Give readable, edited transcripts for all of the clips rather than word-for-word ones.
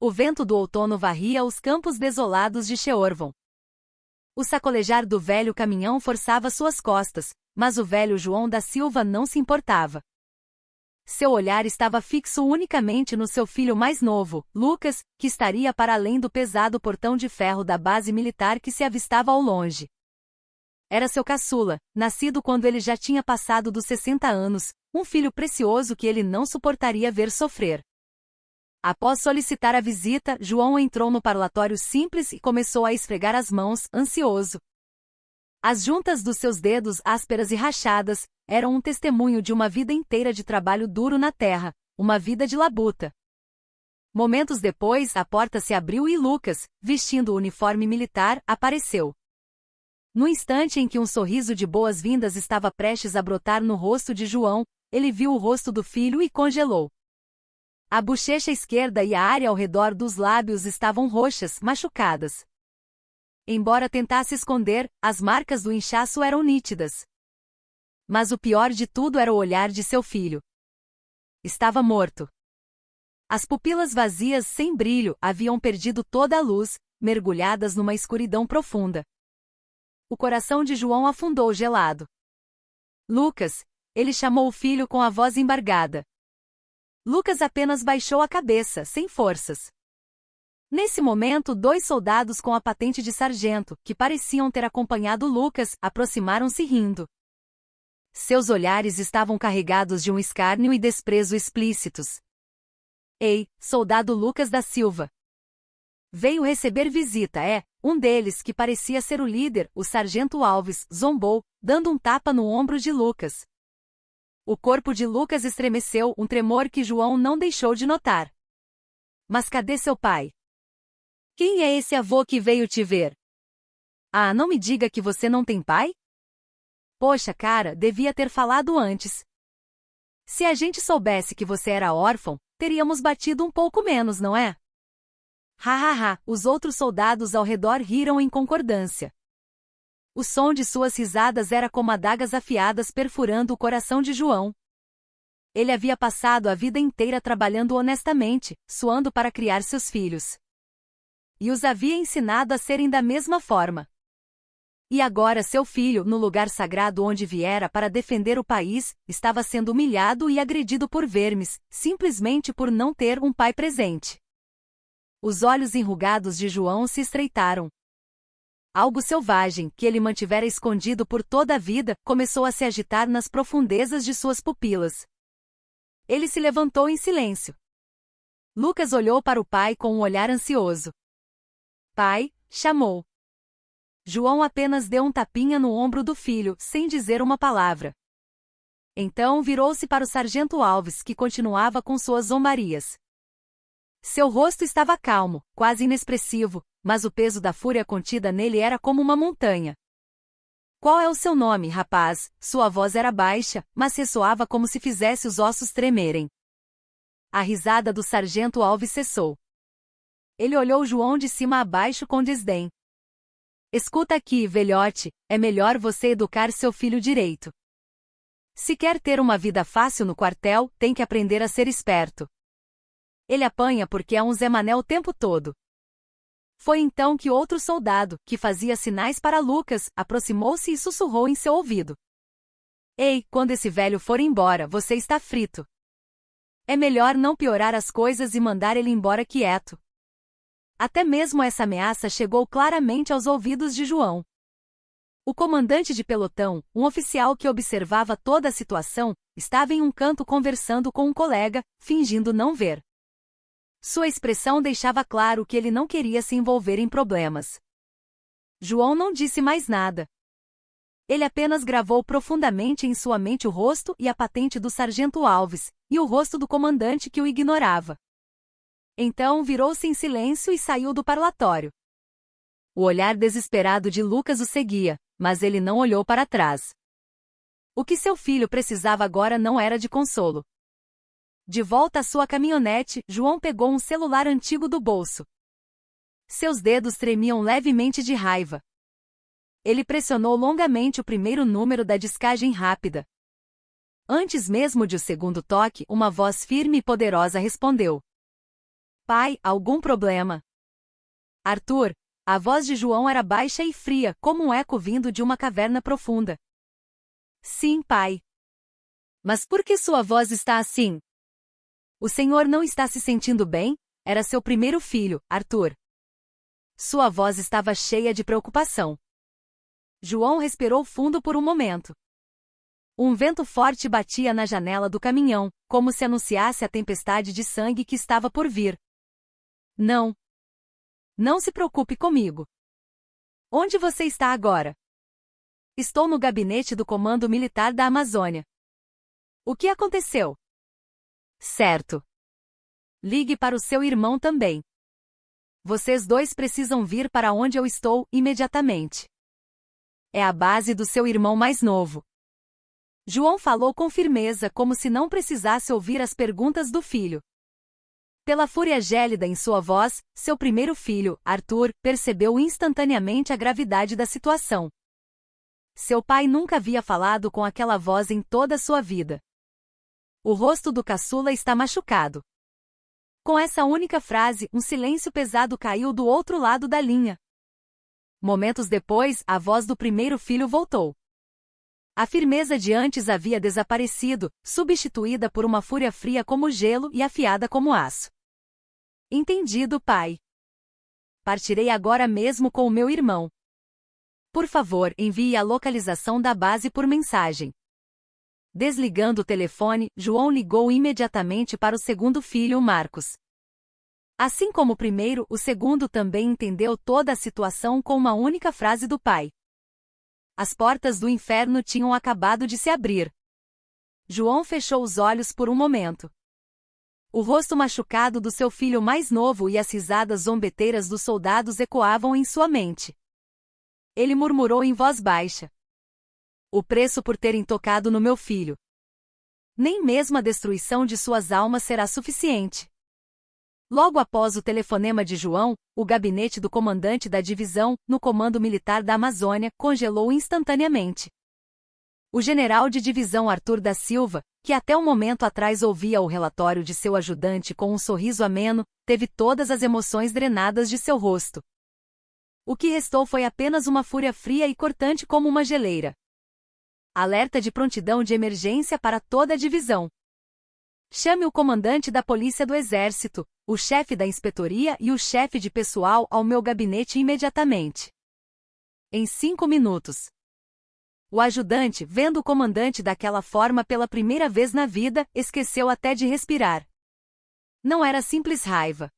O vento do outono varria os campos desolados de Sheorvon. O sacolejar do velho caminhão forçava suas costas, mas o velho João da Silva não se importava. Seu olhar estava fixo unicamente no seu filho mais novo, Lucas, que estaria para além do pesado portão de ferro da base militar que se avistava ao longe. Era seu caçula, nascido quando ele já tinha passado dos 60 anos, um filho precioso que ele não suportaria ver sofrer. Após solicitar a visita, João entrou no parlatório simples e começou a esfregar as mãos, ansioso. As juntas dos seus dedos ásperas e rachadas eram um testemunho de uma vida inteira de trabalho duro na terra, uma vida de labuta. Momentos depois, a porta se abriu e Lucas, vestindo o uniforme militar, apareceu. No instante em que um sorriso de boas-vindas estava prestes a brotar no rosto de João, ele viu o rosto do filho e congelou. A bochecha esquerda e a área ao redor dos lábios estavam roxas, machucadas. Embora tentasse esconder, as marcas do inchaço eram nítidas. Mas o pior de tudo era o olhar de seu filho. Estava morto. As pupilas vazias sem brilho haviam perdido toda a luz, mergulhadas numa escuridão profunda. O coração de João afundou gelado. Lucas, ele chamou o filho com a voz embargada. Lucas apenas baixou a cabeça, sem forças. Nesse momento, 2 soldados com a patente de sargento, que pareciam ter acompanhado Lucas, aproximaram-se rindo. Seus olhares estavam carregados de um escárnio e desprezo explícitos. Ei, soldado Lucas da Silva! Veio receber visita, um deles, que parecia ser o líder, o sargento Alves, zombou, dando um tapa no ombro de Lucas. O corpo de Lucas estremeceu, um tremor que João não deixou de notar. Mas cadê seu pai? Quem é esse avô que veio te ver? Ah, não me diga que você não tem pai? Poxa, cara, devia ter falado antes. Se a gente soubesse que você era órfão, teríamos batido um pouco menos, não é? Ha. Os outros soldados ao redor riram em concordância. O som de suas risadas era como adagas afiadas perfurando o coração de João. Ele havia passado a vida inteira trabalhando honestamente, suando para criar seus filhos. E os havia ensinado a serem da mesma forma. E agora seu filho, no lugar sagrado onde viera para defender o país, estava sendo humilhado e agredido por vermes, simplesmente por não ter um pai presente. Os olhos enrugados de João se estreitaram. Algo selvagem, que ele mantivera escondido por toda a vida, começou a se agitar nas profundezas de suas pupilas. Ele se levantou em silêncio. Lucas olhou para o pai com um olhar ansioso. Pai, chamou. João apenas deu um tapinha no ombro do filho, sem dizer uma palavra. Então virou-se para o sargento Alves, que continuava com suas zombarias. Seu rosto estava calmo, quase inexpressivo, mas o peso da fúria contida nele era como uma montanha. Qual é o seu nome, rapaz? Sua voz era baixa, mas ressoava como se fizesse os ossos tremerem. A risada do sargento Alves cessou. Ele olhou João de cima a baixo com desdém. Escuta aqui, velhote, é melhor você educar seu filho direito. Se quer ter uma vida fácil no quartel, tem que aprender a ser esperto. Ele apanha porque é um Zé Mané o tempo todo. Foi então que outro soldado, que fazia sinais para Lucas, aproximou-se e sussurrou em seu ouvido. Ei, quando esse velho for embora, você está frito. É melhor não piorar as coisas e mandar ele embora quieto. Até mesmo essa ameaça chegou claramente aos ouvidos de João. O comandante de pelotão, um oficial que observava toda a situação, estava em um canto conversando com um colega, fingindo não ver. Sua expressão deixava claro que ele não queria se envolver em problemas. João não disse mais nada. Ele apenas gravou profundamente em sua mente o rosto e a patente do sargento Alves, e o rosto do comandante que o ignorava. Então virou-se em silêncio e saiu do parlatório. O olhar desesperado de Lucas o seguia, mas ele não olhou para trás. O que seu filho precisava agora não era de consolo. De volta à sua caminhonete, João pegou um celular antigo do bolso. Seus dedos tremiam levemente de raiva. Ele pressionou longamente o primeiro número da discagem rápida. Antes mesmo de o segundo toque, uma voz firme e poderosa respondeu. Pai, algum problema? Arthur, a voz de João era baixa e fria, como um eco vindo de uma caverna profunda. Sim, pai. Mas por que sua voz está assim? O senhor não está se sentindo bem? Era seu primeiro filho, Arthur. Sua voz estava cheia de preocupação. João respirou fundo por um momento. Um vento forte batia na janela do caminhão, como se anunciasse a tempestade de sangue que estava por vir. Não. Não se preocupe comigo. Onde você está agora? Estou no gabinete do Comando Militar da Amazônia. O que aconteceu? Certo. Ligue para o seu irmão também. Vocês dois precisam vir para onde eu estou, imediatamente. É a base do seu irmão mais novo. João falou com firmeza, como se não precisasse ouvir as perguntas do filho. Pela fúria gélida em sua voz, seu primeiro filho, Arthur, percebeu instantaneamente a gravidade da situação. Seu pai nunca havia falado com aquela voz em toda a sua vida. O rosto do caçula está machucado. Com essa única frase, um silêncio pesado caiu do outro lado da linha. Momentos depois, a voz do primeiro filho voltou. A firmeza de antes havia desaparecido, substituída por uma fúria fria como gelo e afiada como aço. Entendido, pai. Partirei agora mesmo com o meu irmão. Por favor, envie a localização da base por mensagem. Desligando o telefone, João ligou imediatamente para o segundo filho, Marcos. Assim como o primeiro, o segundo também entendeu toda a situação com uma única frase do pai. As portas do inferno tinham acabado de se abrir. João fechou os olhos por um momento. O rosto machucado do seu filho mais novo e as risadas zombeteiras dos soldados ecoavam em sua mente. Ele murmurou em voz baixa. O preço por terem tocado no meu filho. Nem mesmo a destruição de suas almas será suficiente. Logo após o telefonema de João, o gabinete do comandante da divisão, no Comando Militar da Amazônia, congelou instantaneamente. O general de divisão Arthur da Silva, que até um momento atrás ouvia o relatório de seu ajudante com um sorriso ameno, teve todas as emoções drenadas de seu rosto. O que restou foi apenas uma fúria fria e cortante como uma geleira. Alerta de prontidão de emergência para toda a divisão. Chame o comandante da Polícia do Exército, o chefe da inspetoria e o chefe de pessoal ao meu gabinete imediatamente. Em 5 minutos. O ajudante, vendo o comandante daquela forma pela primeira vez na vida, esqueceu até de respirar. Não era simples raiva.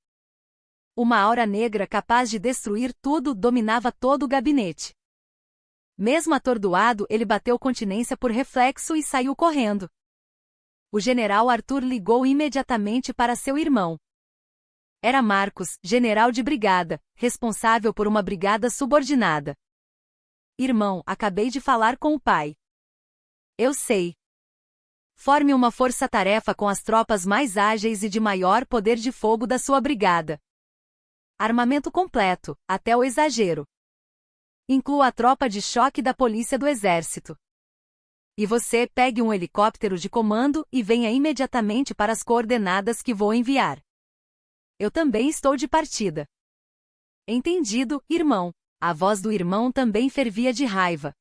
Uma aura negra capaz de destruir tudo dominava todo o gabinete. Mesmo atordoado, ele bateu continência por reflexo e saiu correndo. O general Arthur ligou imediatamente para seu irmão. Era Marcos, general de brigada, responsável por uma brigada subordinada. Irmão, acabei de falar com o pai. Eu sei. Forme uma força-tarefa com as tropas mais ágeis e de maior poder de fogo da sua brigada. Armamento completo, até o exagero. Inclua a tropa de choque da Polícia do Exército. E você pegue um helicóptero de comando e venha imediatamente para as coordenadas que vou enviar. Eu também estou de partida. Entendido, irmão. A voz do irmão também fervia de raiva.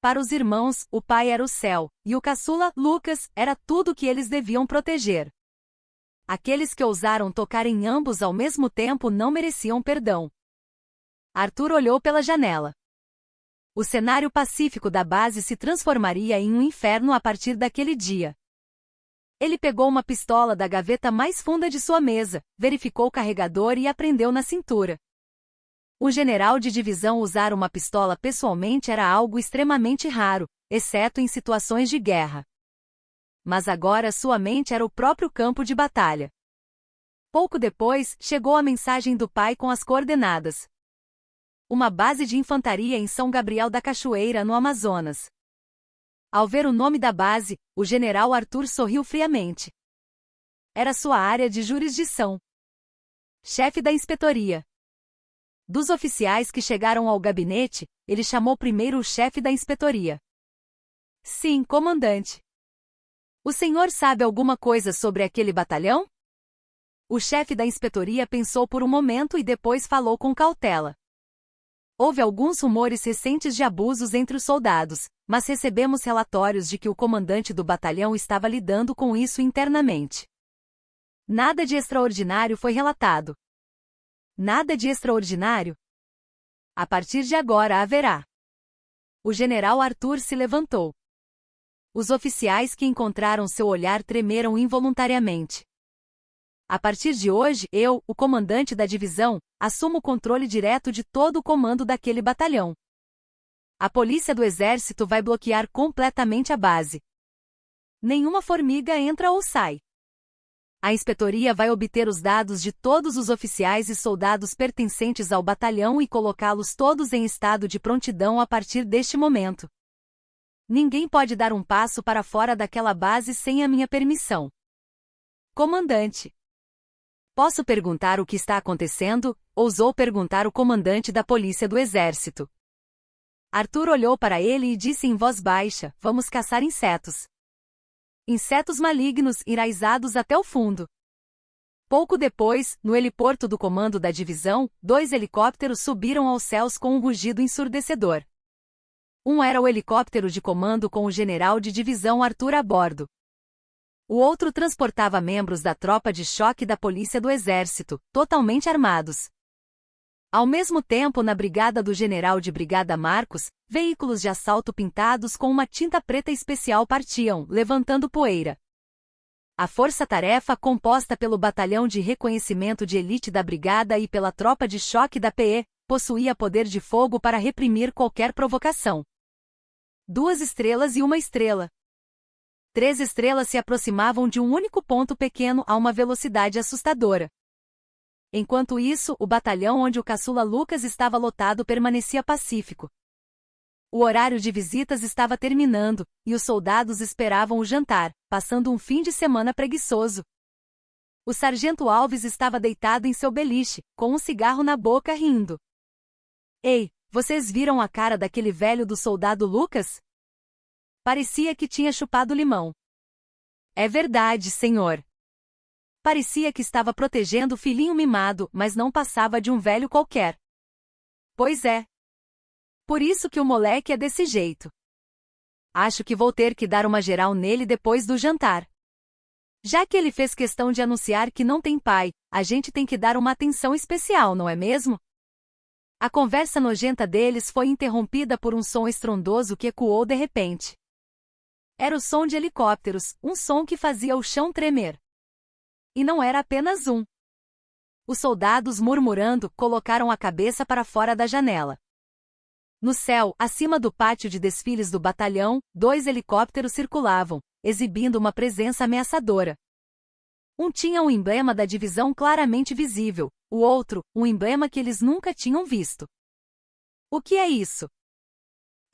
Para os irmãos, o pai era o céu, e o caçula, Lucas, era tudo que eles deviam proteger. Aqueles que ousaram tocar em ambos ao mesmo tempo não mereciam perdão. Arthur olhou pela janela. O cenário pacífico da base se transformaria em um inferno a partir daquele dia. Ele pegou uma pistola da gaveta mais funda de sua mesa, verificou o carregador e a prendeu na cintura. O general de divisão usar uma pistola pessoalmente era algo extremamente raro, exceto em situações de guerra. Mas agora sua mente era o próprio campo de batalha. Pouco depois, chegou a mensagem do pai com as coordenadas. Uma base de infantaria em São Gabriel da Cachoeira, no Amazonas. Ao ver o nome da base, o general Arthur sorriu friamente. Era sua área de jurisdição. Chefe da inspetoria. Dos oficiais que chegaram ao gabinete, ele chamou primeiro o chefe da inspetoria. Sim, comandante. O senhor sabe alguma coisa sobre aquele batalhão? O chefe da inspetoria pensou por um momento e depois falou com cautela. Houve alguns rumores recentes de abusos entre os soldados, mas recebemos relatórios de que o comandante do batalhão estava lidando com isso internamente. Nada de extraordinário foi relatado. Nada de extraordinário? A partir de agora haverá. O general Arthur se levantou. Os oficiais que encontraram seu olhar tremeram involuntariamente. A partir de hoje, eu, o comandante da divisão, assumo o controle direto de todo o comando daquele batalhão. A polícia do exército vai bloquear completamente a base. Nenhuma formiga entra ou sai. A inspetoria vai obter os dados de todos os oficiais e soldados pertencentes ao batalhão e colocá-los todos em estado de prontidão a partir deste momento. Ninguém pode dar um passo para fora daquela base sem a minha permissão. Comandante. Posso perguntar o que está acontecendo? Ousou perguntar o comandante da polícia do exército. Arthur olhou para ele e disse em voz baixa: vamos caçar insetos. Insetos malignos enraizados até o fundo. Pouco depois, no heliporto do comando da divisão, 2 helicópteros subiram aos céus com um rugido ensurdecedor. Um era o helicóptero de comando com o general de divisão Arthur a bordo. O outro transportava membros da tropa de choque da polícia do exército, totalmente armados. Ao mesmo tempo, na brigada do general de brigada Marcos, veículos de assalto pintados com uma tinta preta especial partiam, levantando poeira. A força-tarefa, composta pelo batalhão de reconhecimento de elite da brigada e pela tropa de choque da PE, possuía poder de fogo para reprimir qualquer provocação. 2 estrelas e 1 estrela. 3 estrelas se aproximavam de um único ponto pequeno a uma velocidade assustadora. Enquanto isso, o batalhão onde o caçula Lucas estava lotado permanecia pacífico. O horário de visitas estava terminando, e os soldados esperavam o jantar, passando um fim de semana preguiçoso. O sargento Alves estava deitado em seu beliche, com um cigarro na boca, rindo. Ei, vocês viram a cara daquele velho do soldado Lucas? Parecia que tinha chupado limão. É verdade, senhor. Parecia que estava protegendo o filhinho mimado, mas não passava de um velho qualquer. Pois é. Por isso que o moleque é desse jeito. Acho que vou ter que dar uma geral nele depois do jantar. Já que ele fez questão de anunciar que não tem pai, a gente tem que dar uma atenção especial, não é mesmo? A conversa nojenta deles foi interrompida por um som estrondoso que ecoou de repente. Era o som de helicópteros, um som que fazia o chão tremer. E não era apenas um. Os soldados, murmurando, colocaram a cabeça para fora da janela. No céu, acima do pátio de desfiles do batalhão, 2 helicópteros circulavam, exibindo uma presença ameaçadora. Um tinha um emblema da divisão claramente visível, o outro, um emblema que eles nunca tinham visto. O que é isso?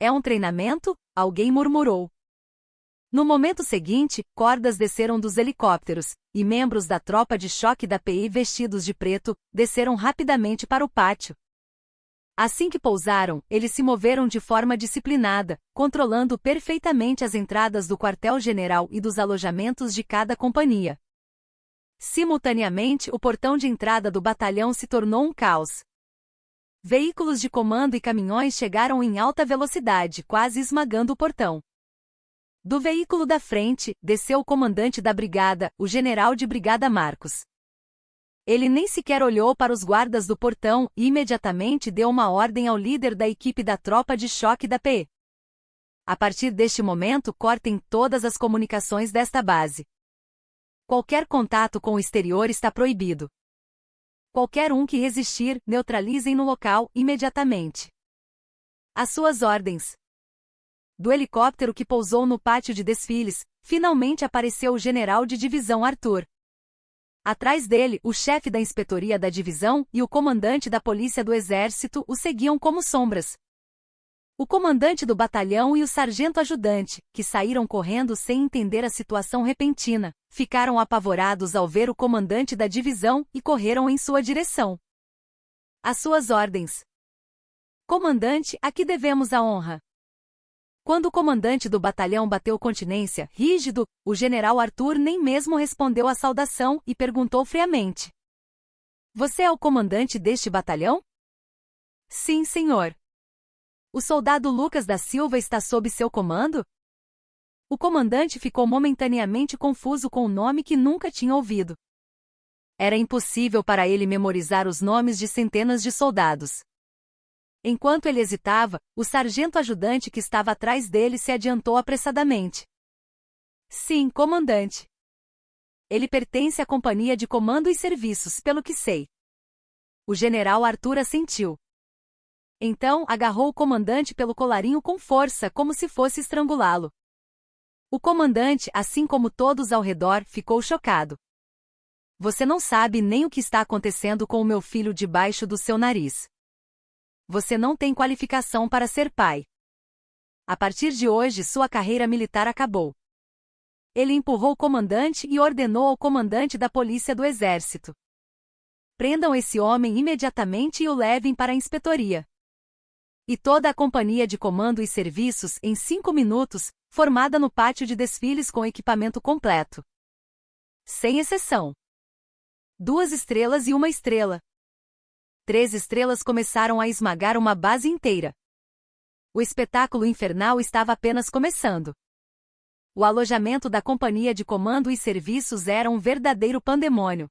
É um treinamento? Alguém murmurou. No momento seguinte, cordas desceram dos helicópteros, e membros da tropa de choque da PI vestidos de preto, desceram rapidamente para o pátio. Assim que pousaram, eles se moveram de forma disciplinada, controlando perfeitamente as entradas do quartel-general e dos alojamentos de cada companhia. Simultaneamente, o portão de entrada do batalhão se tornou um caos. Veículos de comando e caminhões chegaram em alta velocidade, quase esmagando o portão. Do veículo da frente, desceu o comandante da brigada, o general de brigada Marcos. Ele nem sequer olhou para os guardas do portão e imediatamente deu uma ordem ao líder da equipe da tropa de choque da PE. A partir deste momento, cortem todas as comunicações desta base. Qualquer contato com o exterior está proibido. Qualquer um que resistir, neutralizem no local imediatamente. Às suas ordens. Do helicóptero que pousou no pátio de desfiles, finalmente apareceu o general de divisão Arthur. Atrás dele, o chefe da inspetoria da divisão e o comandante da polícia do exército o seguiam como sombras. O comandante do batalhão e o sargento ajudante, que saíram correndo sem entender a situação repentina, ficaram apavorados ao ver o comandante da divisão e correram em sua direção. Às suas ordens. Comandante, a que devemos a honra? Quando o comandante do batalhão bateu continência, rígido, o general Arthur nem mesmo respondeu à saudação e perguntou friamente: Você é o comandante deste batalhão? Sim, senhor. O soldado Lucas da Silva está sob seu comando? O comandante ficou momentaneamente confuso com o nome que nunca tinha ouvido. Era impossível para ele memorizar os nomes de centenas de soldados. Enquanto ele hesitava, o sargento ajudante que estava atrás dele se adiantou apressadamente. Sim, comandante. Ele pertence à companhia de comando e serviços, pelo que sei. O general Arthur assentiu. Então, agarrou o comandante pelo colarinho com força, como se fosse estrangulá-lo. O comandante, assim como todos ao redor, ficou chocado. Você não sabe nem o que está acontecendo com o meu filho debaixo do seu nariz. Você não tem qualificação para ser pai. A partir de hoje, sua carreira militar acabou. Ele empurrou o comandante e ordenou ao comandante da polícia do exército: Prendam esse homem imediatamente e o levem para a inspetoria. E toda a companhia de comando e serviços, em 5 minutos, formada no pátio de desfiles com equipamento completo. Sem exceção. 2 estrelas e 1 estrela. 3 estrelas começaram a esmagar uma base inteira. O espetáculo infernal estava apenas começando. O alojamento da companhia de comando e serviços era um verdadeiro pandemônio.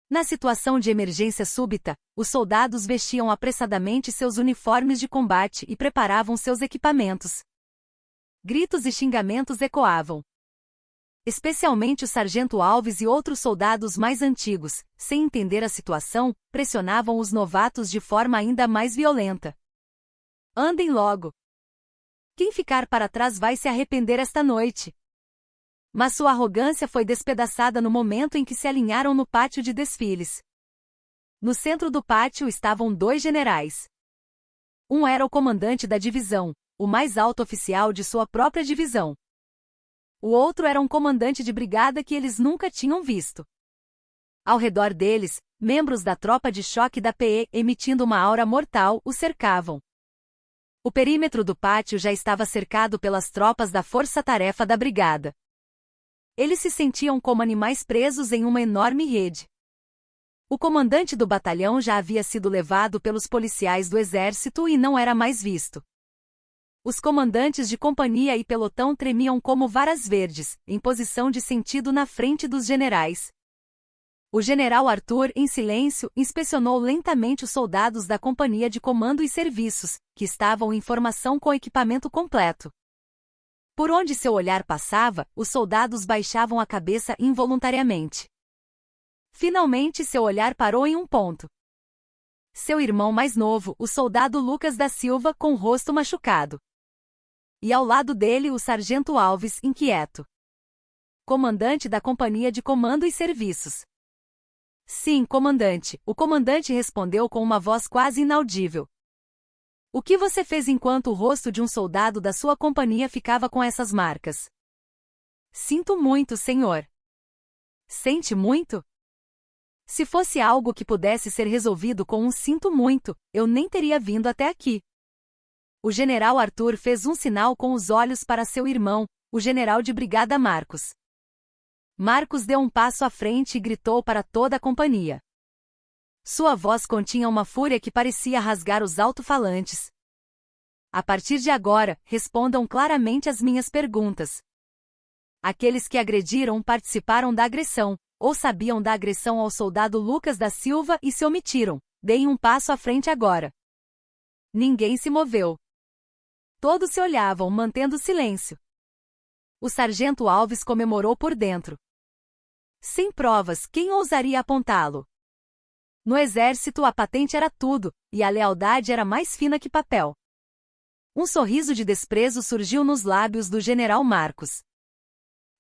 Na situação de emergência súbita, os soldados vestiam apressadamente seus uniformes de combate e preparavam seus equipamentos. Gritos e xingamentos ecoavam. Especialmente o sargento Alves e outros soldados mais antigos, sem entender a situação, pressionavam os novatos de forma ainda mais violenta. Andem logo. Quem ficar para trás vai se arrepender esta noite. Mas sua arrogância foi despedaçada no momento em que se alinharam no pátio de desfiles. No centro do pátio estavam 2 generais. Um era o comandante da divisão, o mais alto oficial de sua própria divisão. O outro era um comandante de brigada que eles nunca tinham visto. Ao redor deles, membros da tropa de choque da PE, emitindo uma aura mortal, o cercavam. O perímetro do pátio já estava cercado pelas tropas da força-tarefa da brigada. Eles se sentiam como animais presos em uma enorme rede. O comandante do batalhão já havia sido levado pelos policiais do exército e não era mais visto. Os comandantes de companhia e pelotão tremiam como varas verdes, em posição de sentido na frente dos generais. O general Arthur, em silêncio, inspecionou lentamente os soldados da companhia de comando e serviços, que estavam em formação com equipamento completo. Por onde seu olhar passava, os soldados baixavam a cabeça involuntariamente. Finalmente seu olhar parou em um ponto. Seu irmão mais novo, o soldado Lucas da Silva, com o rosto machucado. E ao lado dele o sargento Alves, inquieto. Comandante da companhia de comando e serviços. Sim, comandante, o comandante respondeu com uma voz quase inaudível. O que você fez enquanto o rosto de um soldado da sua companhia ficava com essas marcas? Sinto muito, senhor. Sente muito? Se fosse algo que pudesse ser resolvido com um sinto muito, eu nem teria vindo até aqui. O general Arthur fez um sinal com os olhos para seu irmão, o general de brigada Marcos. Marcos deu um passo à frente e gritou para toda a companhia. Sua voz continha uma fúria que parecia rasgar os alto-falantes. A partir de agora, respondam claramente as minhas perguntas. Aqueles que agrediram participaram da agressão, ou sabiam da agressão ao soldado Lucas da Silva e se omitiram. Deem um passo à frente agora. Ninguém se moveu. Todos se olhavam, mantendo silêncio. O sargento Alves comemorou por dentro. Sem provas, quem ousaria apontá-lo? No exército a patente era tudo, e a lealdade era mais fina que papel. Um sorriso de desprezo surgiu nos lábios do general Marcos.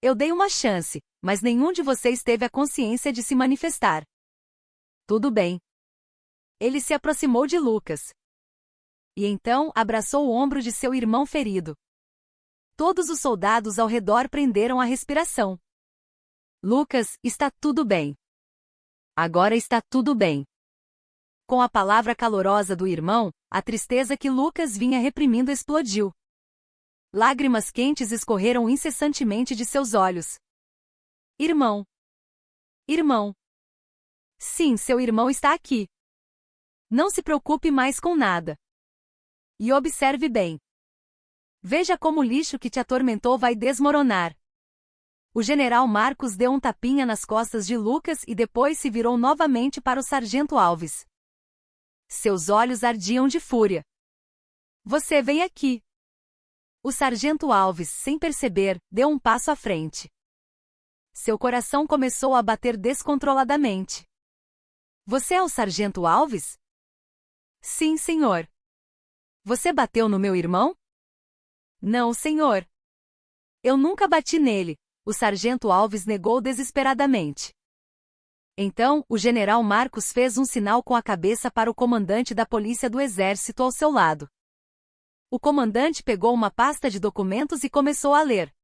Eu dei uma chance, mas nenhum de vocês teve a consciência de se manifestar. Tudo bem. Ele se aproximou de Lucas. E então abraçou o ombro de seu irmão ferido. Todos os soldados ao redor prenderam a respiração. Lucas, está tudo bem. Agora está tudo bem. Com a palavra calorosa do irmão, a tristeza que Lucas vinha reprimindo explodiu. Lágrimas quentes escorreram incessantemente de seus olhos. Irmão. Irmão. Sim, seu irmão está aqui. Não se preocupe mais com nada. E observe bem. Veja como o lixo que te atormentou vai desmoronar. O general Marcos deu um tapinha nas costas de Lucas e depois se virou novamente para o sargento Alves. Seus olhos ardiam de fúria. Você vem aqui. O sargento Alves, sem perceber, deu um passo à frente. Seu coração começou a bater descontroladamente. Você é o sargento Alves? Sim, senhor. Você bateu no meu irmão? Não, senhor. Eu nunca bati nele, o sargento Alves negou desesperadamente. Então, o general Marcos fez um sinal com a cabeça para o comandante da polícia do exército ao seu lado. O comandante pegou uma pasta de documentos e começou a ler.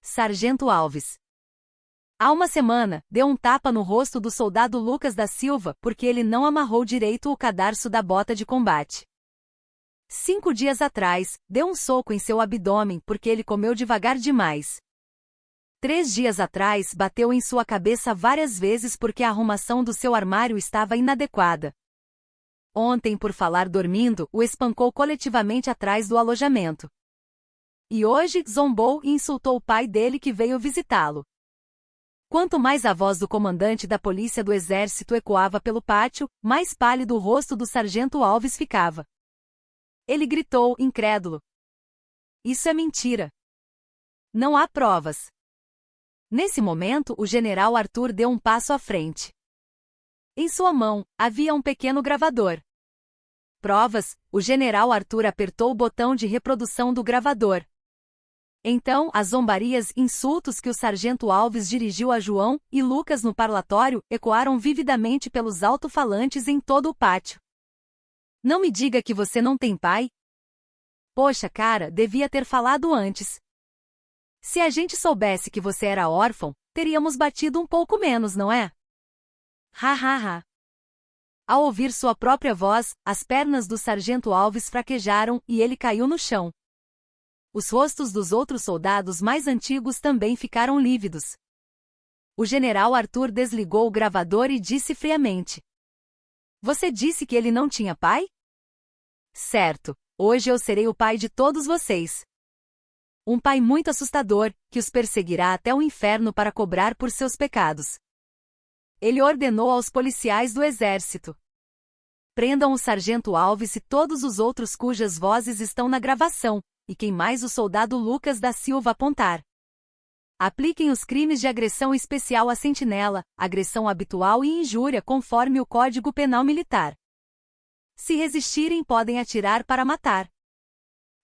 Sargento Alves. Há uma semana, deu um tapa no rosto do soldado Lucas da Silva porque ele não amarrou direito o cadarço da bota de combate. 5 dias atrás, deu um soco em seu abdômen porque ele comeu devagar demais. 3 dias atrás, bateu em sua cabeça várias vezes porque a arrumação do seu armário estava inadequada. Ontem, por falar dormindo, o espancou coletivamente atrás do alojamento. E hoje, zombou e insultou o pai dele que veio visitá-lo. Quanto mais a voz do comandante da polícia do exército ecoava pelo pátio, mais pálido o rosto do sargento Alves ficava. Ele gritou, incrédulo. Isso é mentira. Não há provas. Nesse momento, o general Arthur deu um passo à frente. Em sua mão, havia um pequeno gravador. Provas, o general Arthur apertou o botão de reprodução do gravador. Então, as zombarias e insultos que o sargento Alves dirigiu a João e Lucas no parlatório ecoaram vividamente pelos alto-falantes em todo o pátio. Não me diga que você não tem pai? Poxa, cara, devia ter falado antes. Se a gente soubesse que você era órfão, teríamos batido um pouco menos, não é? Ha ha ha. Ao ouvir sua própria voz, as pernas do sargento Alves fraquejaram e ele caiu no chão. Os rostos dos outros soldados mais antigos também ficaram lívidos. O general Arthur desligou o gravador e disse friamente. Você disse que ele não tinha pai? Certo, hoje eu serei o pai de todos vocês. Um pai muito assustador, que os perseguirá até o inferno para cobrar por seus pecados. Ele ordenou aos policiais do exército. Prendam o sargento Alves e todos os outros cujas vozes estão na gravação, e quem mais o soldado Lucas da Silva apontar. Apliquem os crimes de agressão especial à sentinela, agressão habitual e injúria conforme o Código Penal Militar. Se resistirem, podem atirar para matar.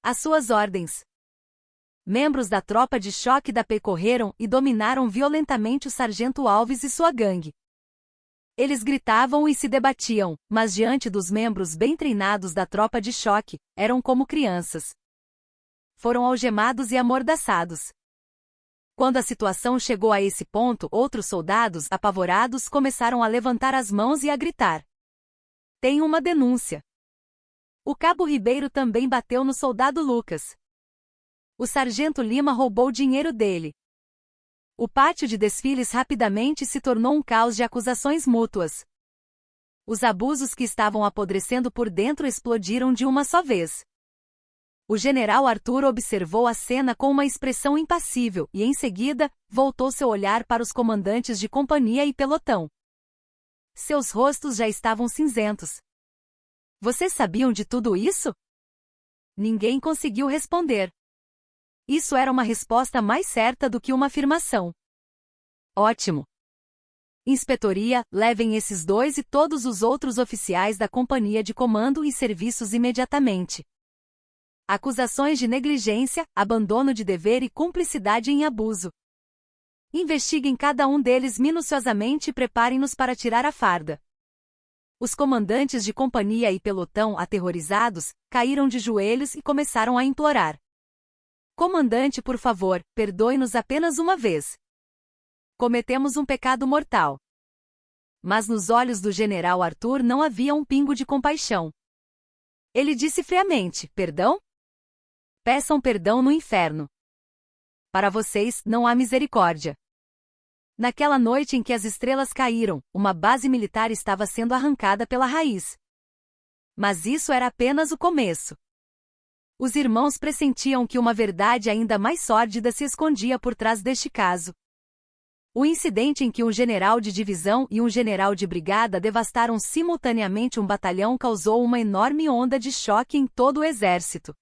As suas ordens. Membros da tropa de choque da P correram e dominaram violentamente o sargento Alves e sua gangue. Eles gritavam e se debatiam, mas diante dos membros bem treinados da tropa de choque, eram como crianças. Foram algemados e amordaçados. Quando a situação chegou a esse ponto, outros soldados, apavorados, começaram a levantar as mãos e a gritar. Tem uma denúncia. O cabo Ribeiro também bateu no soldado Lucas. O sargento Lima roubou dinheiro dele. O pátio de desfiles rapidamente se tornou um caos de acusações mútuas. Os abusos que estavam apodrecendo por dentro explodiram de uma só vez. O general Arthur observou a cena com uma expressão impassível e, em seguida, voltou seu olhar para os comandantes de companhia e pelotão. Seus rostos já estavam cinzentos. Vocês sabiam de tudo isso? Ninguém conseguiu responder. Isso era uma resposta mais certa do que uma afirmação. Ótimo. Inspetoria, levem esses 2 e todos os outros oficiais da companhia de comando e serviços imediatamente. Acusações de negligência, abandono de dever e cumplicidade em abuso. Investiguem cada um deles minuciosamente e preparem-nos para tirar a farda. Os comandantes de companhia e pelotão, aterrorizados, caíram de joelhos e começaram a implorar. Comandante, por favor, perdoe-nos apenas uma vez. Cometemos um pecado mortal. Mas nos olhos do general Arthur não havia um pingo de compaixão. Ele disse friamente, perdão? Peçam perdão no inferno. Para vocês, não há misericórdia. Naquela noite em que as estrelas caíram, uma base militar estava sendo arrancada pela raiz. Mas isso era apenas o começo. Os irmãos pressentiam que uma verdade ainda mais sórdida se escondia por trás deste caso. O incidente em que um general de divisão e um general de brigada devastaram simultaneamente um batalhão causou uma enorme onda de choque em todo o exército.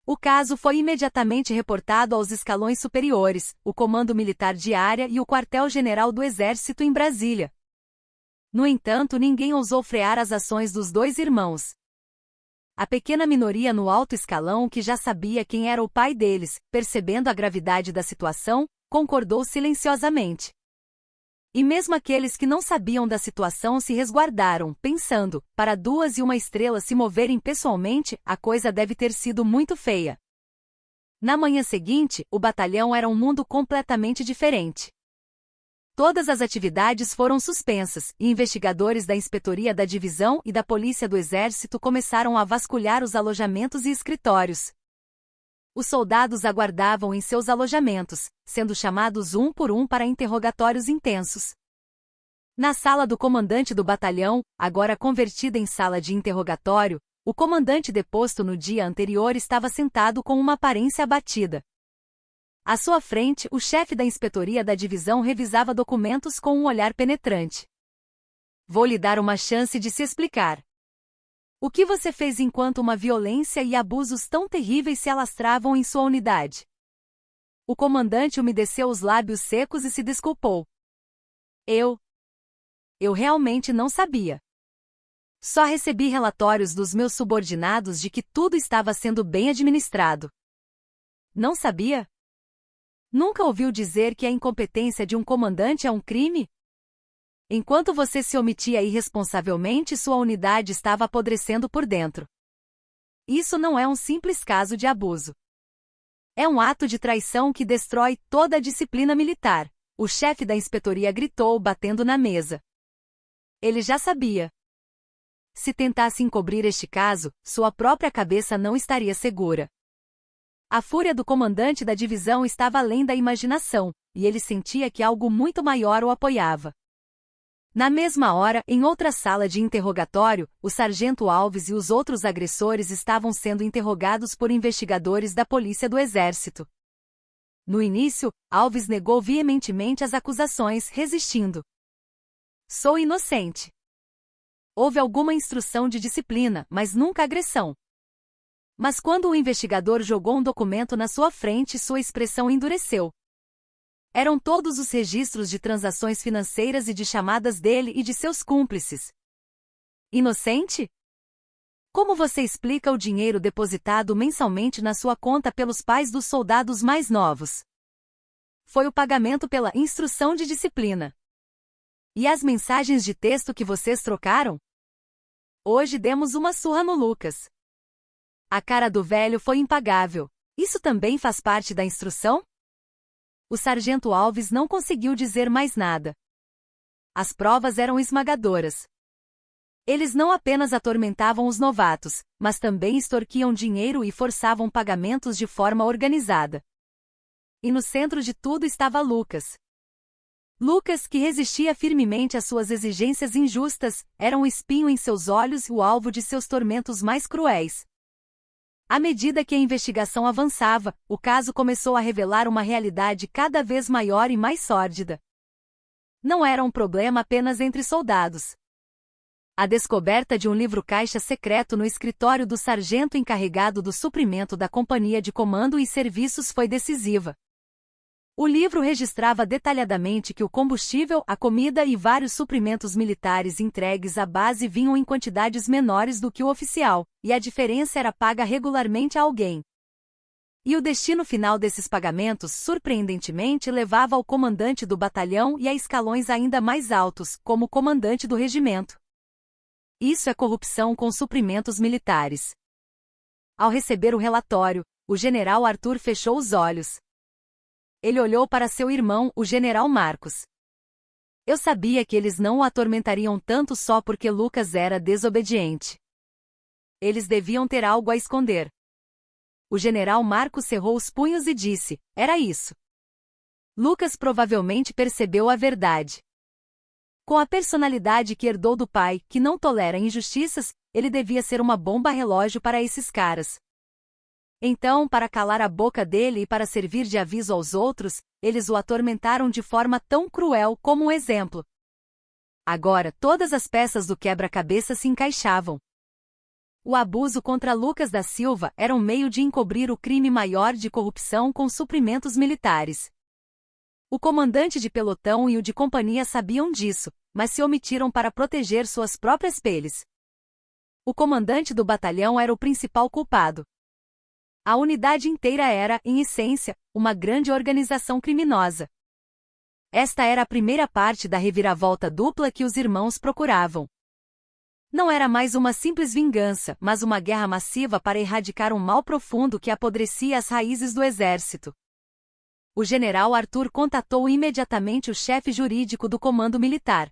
O caso foi imediatamente reportado aos escalões superiores, o Comando Militar de Área e o Quartel-General do Exército em Brasília. No entanto, ninguém ousou frear as ações dos dois irmãos. A pequena minoria no alto escalão que já sabia quem era o pai deles, percebendo a gravidade da situação, concordou silenciosamente. E mesmo aqueles que não sabiam da situação se resguardaram, pensando, para 2 e 1 estrelas se moverem pessoalmente, a coisa deve ter sido muito feia. Na manhã seguinte, o batalhão era um mundo completamente diferente. Todas as atividades foram suspensas, e investigadores da Inspetoria da Divisão e da Polícia do Exército começaram a vasculhar os alojamentos e escritórios. Os soldados aguardavam em seus alojamentos, sendo chamados um por um para interrogatórios intensos. Na sala do comandante do batalhão, agora convertida em sala de interrogatório, o comandante deposto no dia anterior estava sentado com uma aparência abatida. À sua frente, o chefe da inspetoria da divisão revisava documentos com um olhar penetrante. Vou lhe dar uma chance de se explicar. O que você fez enquanto uma violência e abusos tão terríveis se alastravam em sua unidade? O comandante umedeceu os lábios secos e se desculpou. Eu realmente não sabia. Só recebi relatórios dos meus subordinados de que tudo estava sendo bem administrado. Não sabia? Nunca ouviu dizer que a incompetência de um comandante é um crime? Enquanto você se omitia irresponsavelmente, sua unidade estava apodrecendo por dentro. Isso não é um simples caso de abuso. É um ato de traição que destrói toda a disciplina militar, o chefe da inspetoria gritou, batendo na mesa. Ele já sabia. Se tentasse encobrir este caso, sua própria cabeça não estaria segura. A fúria do comandante da divisão estava além da imaginação, e ele sentia que algo muito maior o apoiava. Na mesma hora, em outra sala de interrogatório, o sargento Alves e os outros agressores estavam sendo interrogados por investigadores da Polícia do Exército. No início, Alves negou veementemente as acusações, resistindo. Sou inocente. Houve alguma instrução de disciplina, mas nunca agressão. Mas quando o investigador jogou um documento na sua frente, sua expressão endureceu. Eram todos os registros de transações financeiras e de chamadas dele e de seus cúmplices. Inocente? Como você explica o dinheiro depositado mensalmente na sua conta pelos pais dos soldados mais novos? Foi o pagamento pela instrução de disciplina. E as mensagens de texto que vocês trocaram? Hoje demos uma surra no Lucas. A cara do velho foi impagável. Isso também faz parte da instrução? O sargento Alves não conseguiu dizer mais nada. As provas eram esmagadoras. Eles não apenas atormentavam os novatos, mas também extorquiam dinheiro e forçavam pagamentos de forma organizada. E no centro de tudo estava Lucas. Lucas, que resistia firmemente às suas exigências injustas, era um espinho em seus olhos e o alvo de seus tormentos mais cruéis. À medida que a investigação avançava, o caso começou a revelar uma realidade cada vez maior e mais sórdida. Não era um problema apenas entre soldados. A descoberta de um livro-caixa secreto no escritório do sargento encarregado do suprimento da Companhia de Comando e Serviços foi decisiva. O livro registrava detalhadamente que o combustível, a comida e vários suprimentos militares entregues à base vinham em quantidades menores do que o oficial, e a diferença era paga regularmente a alguém. E o destino final desses pagamentos, surpreendentemente, levava ao comandante do batalhão e a escalões ainda mais altos, como o comandante do regimento. Isso é corrupção com suprimentos militares. Ao receber o relatório, o general Arthur fechou os olhos. Ele olhou para seu irmão, o general Marcos. Eu sabia que eles não o atormentariam tanto só porque Lucas era desobediente. Eles deviam ter algo a esconder. O general Marcos cerrou os punhos e disse: era isso. Lucas provavelmente percebeu a verdade. Com a personalidade que herdou do pai, que não tolera injustiças, ele devia ser uma bomba relógio para esses caras. Então, para calar a boca dele e para servir de aviso aos outros, eles o atormentaram de forma tão cruel como um exemplo. Agora, todas as peças do quebra-cabeça se encaixavam. O abuso contra Lucas da Silva era um meio de encobrir o crime maior de corrupção com suprimentos militares. O comandante de pelotão e o de companhia sabiam disso, mas se omitiram para proteger suas próprias peles. O comandante do batalhão era o principal culpado. A unidade inteira era, em essência, uma grande organização criminosa. Esta era a primeira parte da reviravolta dupla que os irmãos procuravam. Não era mais uma simples vingança, mas uma guerra massiva para erradicar um mal profundo que apodrecia as raízes do exército. O general Arthur contatou imediatamente o chefe jurídico do comando militar.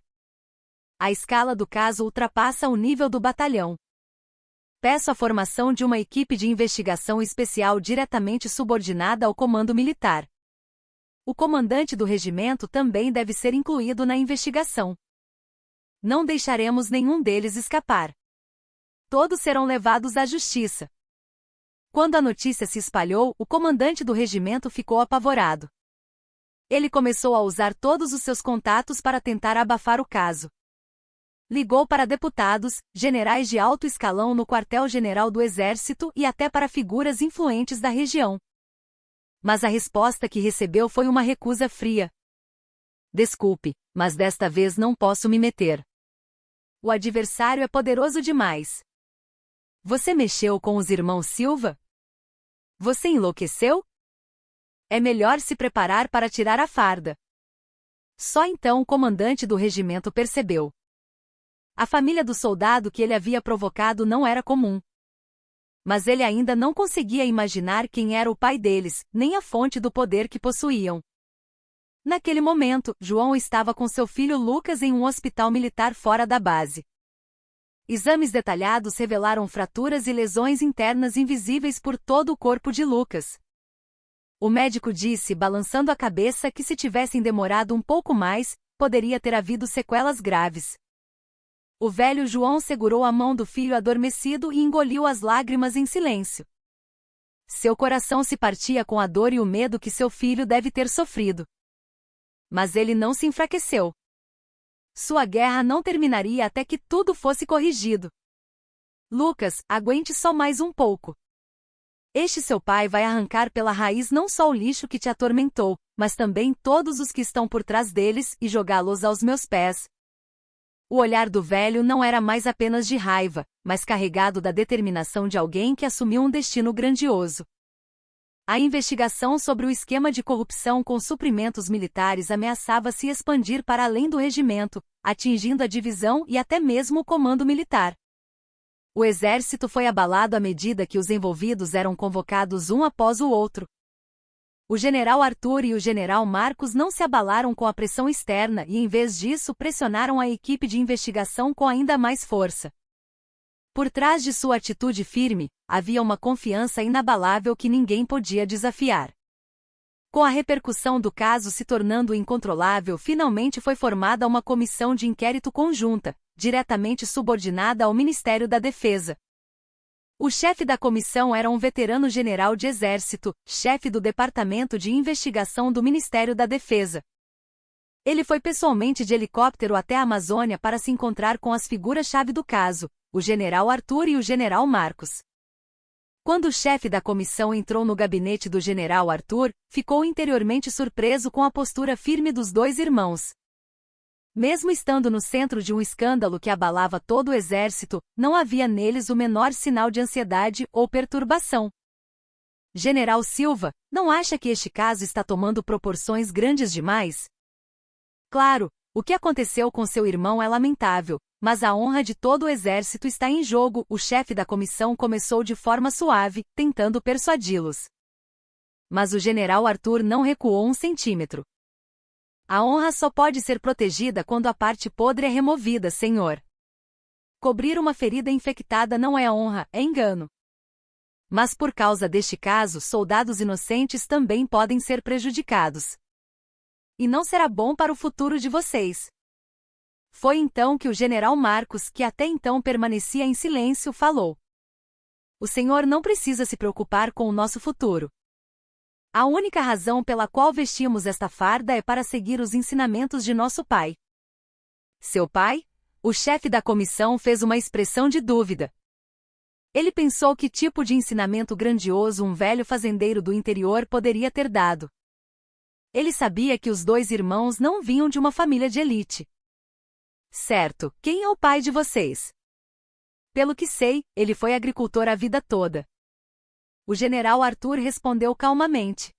A escala do caso ultrapassa o nível do batalhão. Peço a formação de uma equipe de investigação especial diretamente subordinada ao comando militar. O comandante do regimento também deve ser incluído na investigação. Não deixaremos nenhum deles escapar. Todos serão levados à justiça. Quando a notícia se espalhou, o comandante do regimento ficou apavorado. Ele começou a usar todos os seus contatos para tentar abafar o caso. Ligou para deputados, generais de alto escalão no quartel-general do Exército e até para figuras influentes da região. Mas a resposta que recebeu foi uma recusa fria. Desculpe, mas desta vez não posso me meter. O adversário é poderoso demais. Você mexeu com os irmãos Silva? Você enlouqueceu? É melhor se preparar para tirar a farda. Só então o comandante do regimento percebeu. A família do soldado que ele havia provocado não era comum. Mas ele ainda não conseguia imaginar quem era o pai deles, nem a fonte do poder que possuíam. Naquele momento, João estava com seu filho Lucas em um hospital militar fora da base. Exames detalhados revelaram fraturas e lesões internas invisíveis por todo o corpo de Lucas. O médico disse, balançando a cabeça, que se tivessem demorado um pouco mais, poderia ter havido sequelas graves. O velho João segurou a mão do filho adormecido e engoliu as lágrimas em silêncio. Seu coração se partia com a dor e o medo que seu filho deve ter sofrido. Mas ele não se enfraqueceu. Sua guerra não terminaria até que tudo fosse corrigido. Lucas, aguente só mais um pouco. Este seu pai vai arrancar pela raiz não só o lixo que te atormentou, mas também todos os que estão por trás deles e jogá-los aos meus pés. O olhar do velho não era mais apenas de raiva, mas carregado da determinação de alguém que assumiu um destino grandioso. A investigação sobre o esquema de corrupção com suprimentos militares ameaçava se expandir para além do regimento, atingindo a divisão e até mesmo o comando militar. O exército foi abalado à medida que os envolvidos eram convocados um após o outro. O general Arthur e o general Marcos não se abalaram com a pressão externa e, em vez disso, pressionaram a equipe de investigação com ainda mais força. Por trás de sua atitude firme, havia uma confiança inabalável que ninguém podia desafiar. Com a repercussão do caso se tornando incontrolável, finalmente foi formada uma comissão de inquérito conjunta, diretamente subordinada ao Ministério da Defesa. O chefe da comissão era um veterano general de exército, chefe do Departamento de Investigação do Ministério da Defesa. Ele foi pessoalmente de helicóptero até a Amazônia para se encontrar com as figuras-chave do caso, o general Arthur e o general Marcos. Quando o chefe da comissão entrou no gabinete do general Arthur, ficou interiormente surpreso com a postura firme dos dois irmãos. Mesmo estando no centro de um escândalo que abalava todo o exército, não havia neles o menor sinal de ansiedade ou perturbação. General Silva, não acha que este caso está tomando proporções grandes demais? Claro, o que aconteceu com seu irmão é lamentável, mas a honra de todo o exército está em jogo. O chefe da comissão começou de forma suave, tentando persuadi-los. Mas o general Arthur não recuou um centímetro. A honra só pode ser protegida quando a parte podre é removida, senhor. Cobrir uma ferida infectada não é honra, é engano. Mas por causa deste caso, soldados inocentes também podem ser prejudicados. E não será bom para o futuro de vocês. Foi então que o general Marcos, que até então permanecia em silêncio, falou: O senhor não precisa se preocupar com o nosso futuro. A única razão pela qual vestimos esta farda é para seguir os ensinamentos de nosso pai. Seu pai? O chefe da comissão fez uma expressão de dúvida. Ele pensou que tipo de ensinamento grandioso um velho fazendeiro do interior poderia ter dado. Ele sabia que os dois irmãos não vinham de uma família de elite. Certo, quem é o pai de vocês? Pelo que sei, ele foi agricultor a vida toda. O general Arthur respondeu calmamente.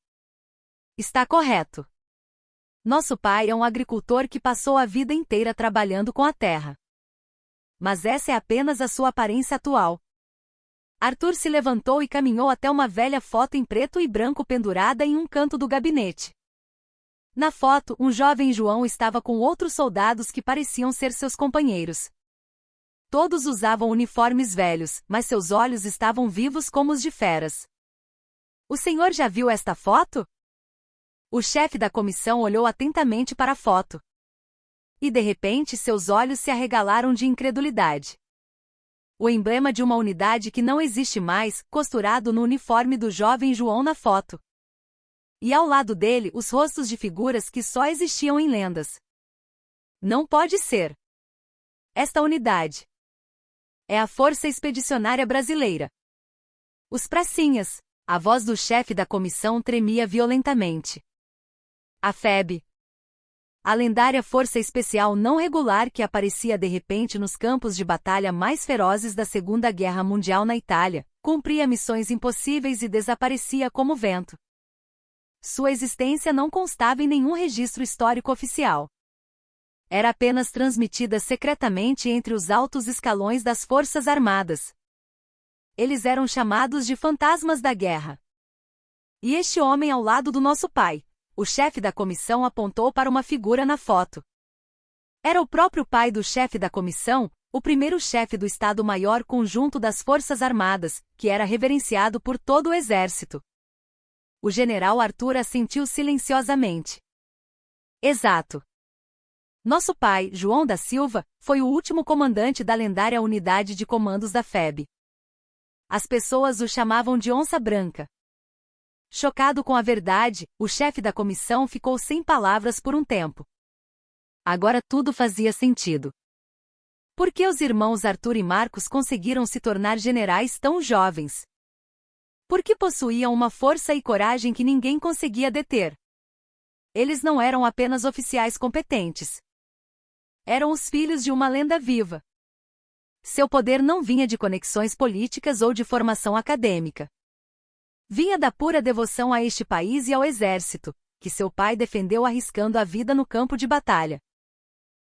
Está correto. Nosso pai é um agricultor que passou a vida inteira trabalhando com a terra. Mas essa é apenas a sua aparência atual. Arthur se levantou e caminhou até uma velha foto em preto e branco pendurada em um canto do gabinete. Na foto, um jovem João estava com outros soldados que pareciam ser seus companheiros. Todos usavam uniformes velhos, mas seus olhos estavam vivos como os de feras. O senhor já viu esta foto? O chefe da comissão olhou atentamente para a foto. E de repente seus olhos se arregalaram de incredulidade. O emblema de uma unidade que não existe mais, costurado no uniforme do jovem João na foto. E ao lado dele, os rostos de figuras que só existiam em lendas. Não pode ser. Esta unidade é a Força Expedicionária Brasileira. Os pracinhas. A voz do chefe da comissão tremia violentamente. A FEB. A lendária força especial não regular que aparecia de repente nos campos de batalha mais ferozes da Segunda Guerra Mundial na Itália, cumpria missões impossíveis e desaparecia como vento. Sua existência não constava em nenhum registro histórico oficial. Era apenas transmitida secretamente entre os altos escalões das Forças Armadas. Eles eram chamados de fantasmas da guerra. E este homem ao lado do nosso pai, o chefe da comissão, apontou para uma figura na foto. Era o próprio pai do chefe da comissão, o primeiro chefe do Estado-Maior Conjunto das Forças Armadas, que era reverenciado por todo o exército. O general Arthur assentiu silenciosamente. Exato. Nosso pai, João da Silva, foi o último comandante da lendária unidade de comandos da FEB. As pessoas o chamavam de Onça Branca. Chocado com a verdade, o chefe da comissão ficou sem palavras por um tempo. Agora tudo fazia sentido. Por que os irmãos Arthur e Marcos conseguiram se tornar generais tão jovens? Por que possuíam uma força e coragem que ninguém conseguia deter? Eles não eram apenas oficiais competentes. Eram os filhos de uma lenda viva. Seu poder não vinha de conexões políticas ou de formação acadêmica. Vinha da pura devoção a este país e ao exército, que seu pai defendeu arriscando a vida no campo de batalha.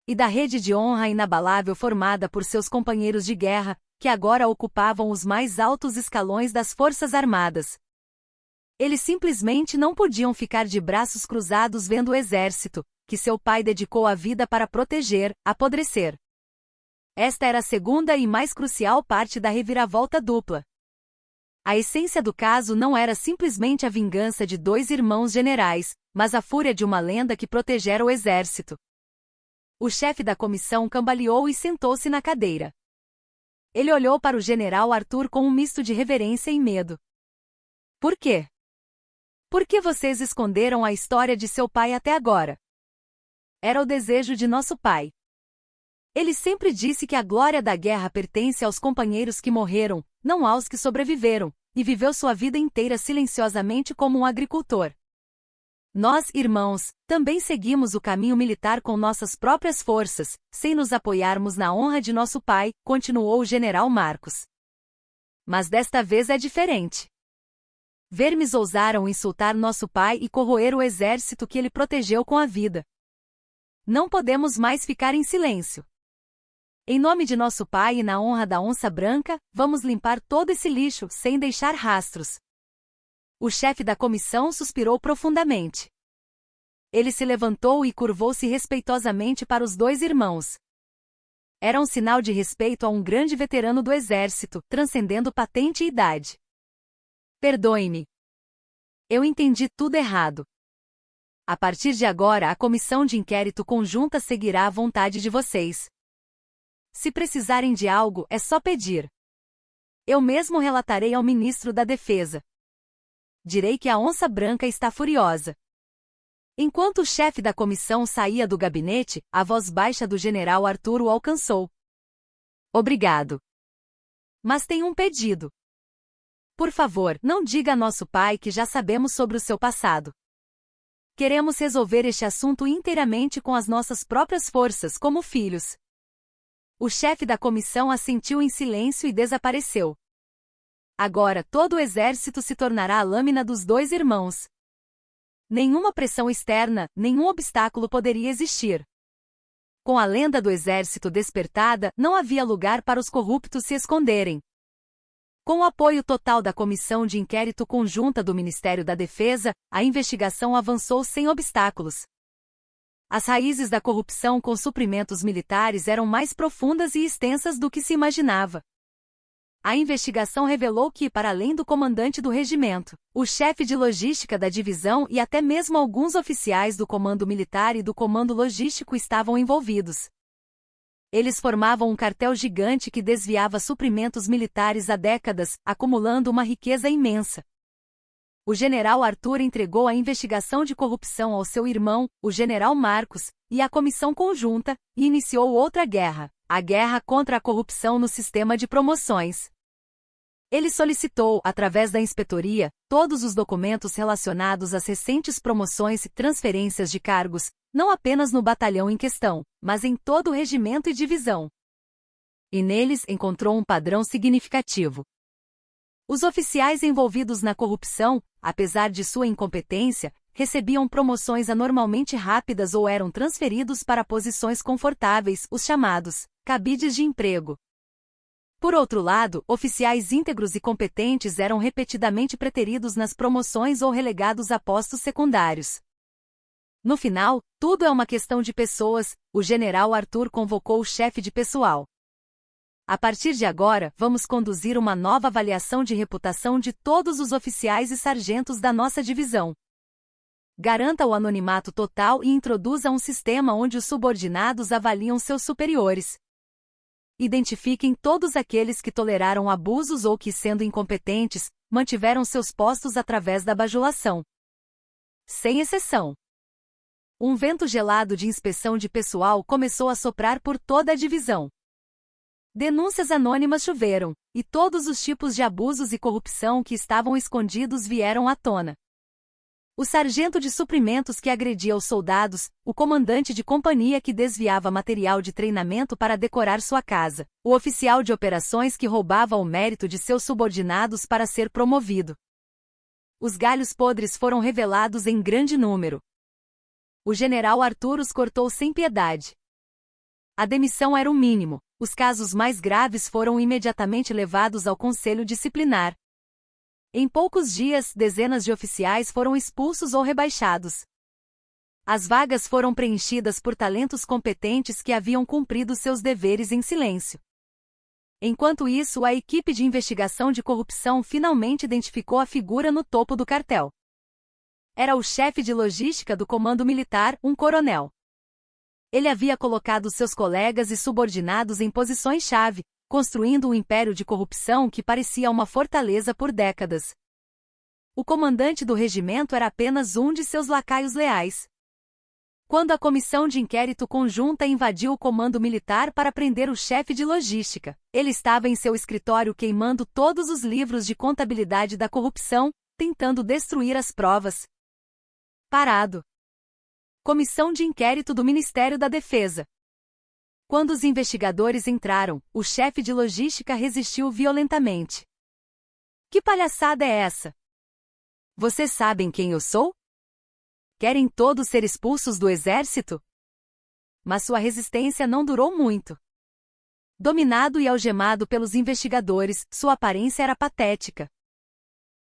E da rede de honra inabalável formada por seus companheiros de guerra, que agora ocupavam os mais altos escalões das Forças Armadas. Eles simplesmente não podiam ficar de braços cruzados vendo o exército, que seu pai dedicou a vida para proteger, apodrecer. Esta era a segunda e mais crucial parte da reviravolta dupla. A essência do caso não era simplesmente a vingança de dois irmãos generais, mas a fúria de uma lenda que protegera o exército. O chefe da comissão cambaleou e sentou-se na cadeira. Ele olhou para o general Arthur com um misto de reverência e medo. Por quê? Por que vocês esconderam a história de seu pai até agora? Era o desejo de nosso pai. Ele sempre disse que a glória da guerra pertence aos companheiros que morreram, não aos que sobreviveram, e viveu sua vida inteira silenciosamente como um agricultor. Nós, irmãos, também seguimos o caminho militar com nossas próprias forças, sem nos apoiarmos na honra de nosso pai, continuou o general Marcos. Mas desta vez é diferente. Vermes ousaram insultar nosso pai e corroer o exército que ele protegeu com a vida. Não podemos mais ficar em silêncio. Em nome de nosso pai e na honra da Onça Branca, vamos limpar todo esse lixo, sem deixar rastros. O chefe da comissão suspirou profundamente. Ele se levantou e curvou-se respeitosamente para os dois irmãos. Era um sinal de respeito a um grande veterano do exército, transcendendo patente e idade. Perdoe-me. Eu entendi tudo errado. A partir de agora, a comissão de inquérito conjunta seguirá a vontade de vocês. Se precisarem de algo, é só pedir. Eu mesmo relatarei ao ministro da Defesa. Direi que a onça branca está furiosa. Enquanto o chefe da comissão saía do gabinete, a voz baixa do general Arthur o alcançou. Obrigado. Mas tem um pedido. Por favor, não diga a nosso pai que já sabemos sobre o seu passado. Queremos resolver este assunto inteiramente com as nossas próprias forças, como filhos. O chefe da comissão assentiu em silêncio e desapareceu. Agora todo o exército se tornará a lâmina dos dois irmãos. Nenhuma pressão externa, nenhum obstáculo poderia existir. Com a lenda do exército despertada, não havia lugar para os corruptos se esconderem. Com o apoio total da Comissão de Inquérito Conjunta do Ministério da Defesa, a investigação avançou sem obstáculos. As raízes da corrupção com suprimentos militares eram mais profundas e extensas do que se imaginava. A investigação revelou que, para além do comandante do regimento, o chefe de logística da divisão e até mesmo alguns oficiais do comando militar e do comando logístico estavam envolvidos. Eles formavam um cartel gigante que desviava suprimentos militares há décadas, acumulando uma riqueza imensa. O general Arthur entregou a investigação de corrupção ao seu irmão, o general Marcos, e à comissão conjunta, e iniciou outra guerra, a guerra contra a corrupção no sistema de promoções. Ele solicitou, através da inspetoria, todos os documentos relacionados às recentes promoções e transferências de cargos, não apenas no batalhão em questão, mas em todo o regimento e divisão. E neles encontrou um padrão significativo. Os oficiais envolvidos na corrupção, apesar de sua incompetência, recebiam promoções anormalmente rápidas ou eram transferidos para posições confortáveis, os chamados cabides de emprego. Por outro lado, oficiais íntegros e competentes eram repetidamente preteridos nas promoções ou relegados a postos secundários. No final, tudo é uma questão de pessoas, o general Arthur convocou o chefe de pessoal. A partir de agora, vamos conduzir uma nova avaliação de reputação de todos os oficiais e sargentos da nossa divisão. Garanta o anonimato total e introduza um sistema onde os subordinados avaliam seus superiores. Identifiquem todos aqueles que toleraram abusos ou que, sendo incompetentes, mantiveram seus postos através da bajulação. Sem exceção. Um vento gelado de inspeção de pessoal começou a soprar por toda a divisão. Denúncias anônimas choveram, e todos os tipos de abusos e corrupção que estavam escondidos vieram à tona. O sargento de suprimentos que agredia os soldados, o comandante de companhia que desviava material de treinamento para decorar sua casa, o oficial de operações que roubava o mérito de seus subordinados para ser promovido. Os galhos podres foram revelados em grande número. O general Arthur os cortou sem piedade. A demissão era o mínimo, os casos mais graves foram imediatamente levados ao conselho disciplinar. Em poucos dias, dezenas de oficiais foram expulsos ou rebaixados. As vagas foram preenchidas por talentos competentes que haviam cumprido seus deveres em silêncio. Enquanto isso, a equipe de investigação de corrupção finalmente identificou a figura no topo do cartel. Era o chefe de logística do comando militar, um coronel. Ele havia colocado seus colegas e subordinados em posições-chave, construindo um império de corrupção que parecia uma fortaleza por décadas. O comandante do regimento era apenas um de seus lacaios leais. Quando a comissão de inquérito conjunta invadiu o comando militar para prender o chefe de logística, ele estava em seu escritório queimando todos os livros de contabilidade da corrupção, tentando destruir as provas. Parado. Comissão de inquérito do Ministério da Defesa. Quando os investigadores entraram, o chefe de logística resistiu violentamente. Que palhaçada é essa? Vocês sabem quem eu sou? Querem todos ser expulsos do exército? Mas sua resistência não durou muito. Dominado e algemado pelos investigadores, sua aparência era patética.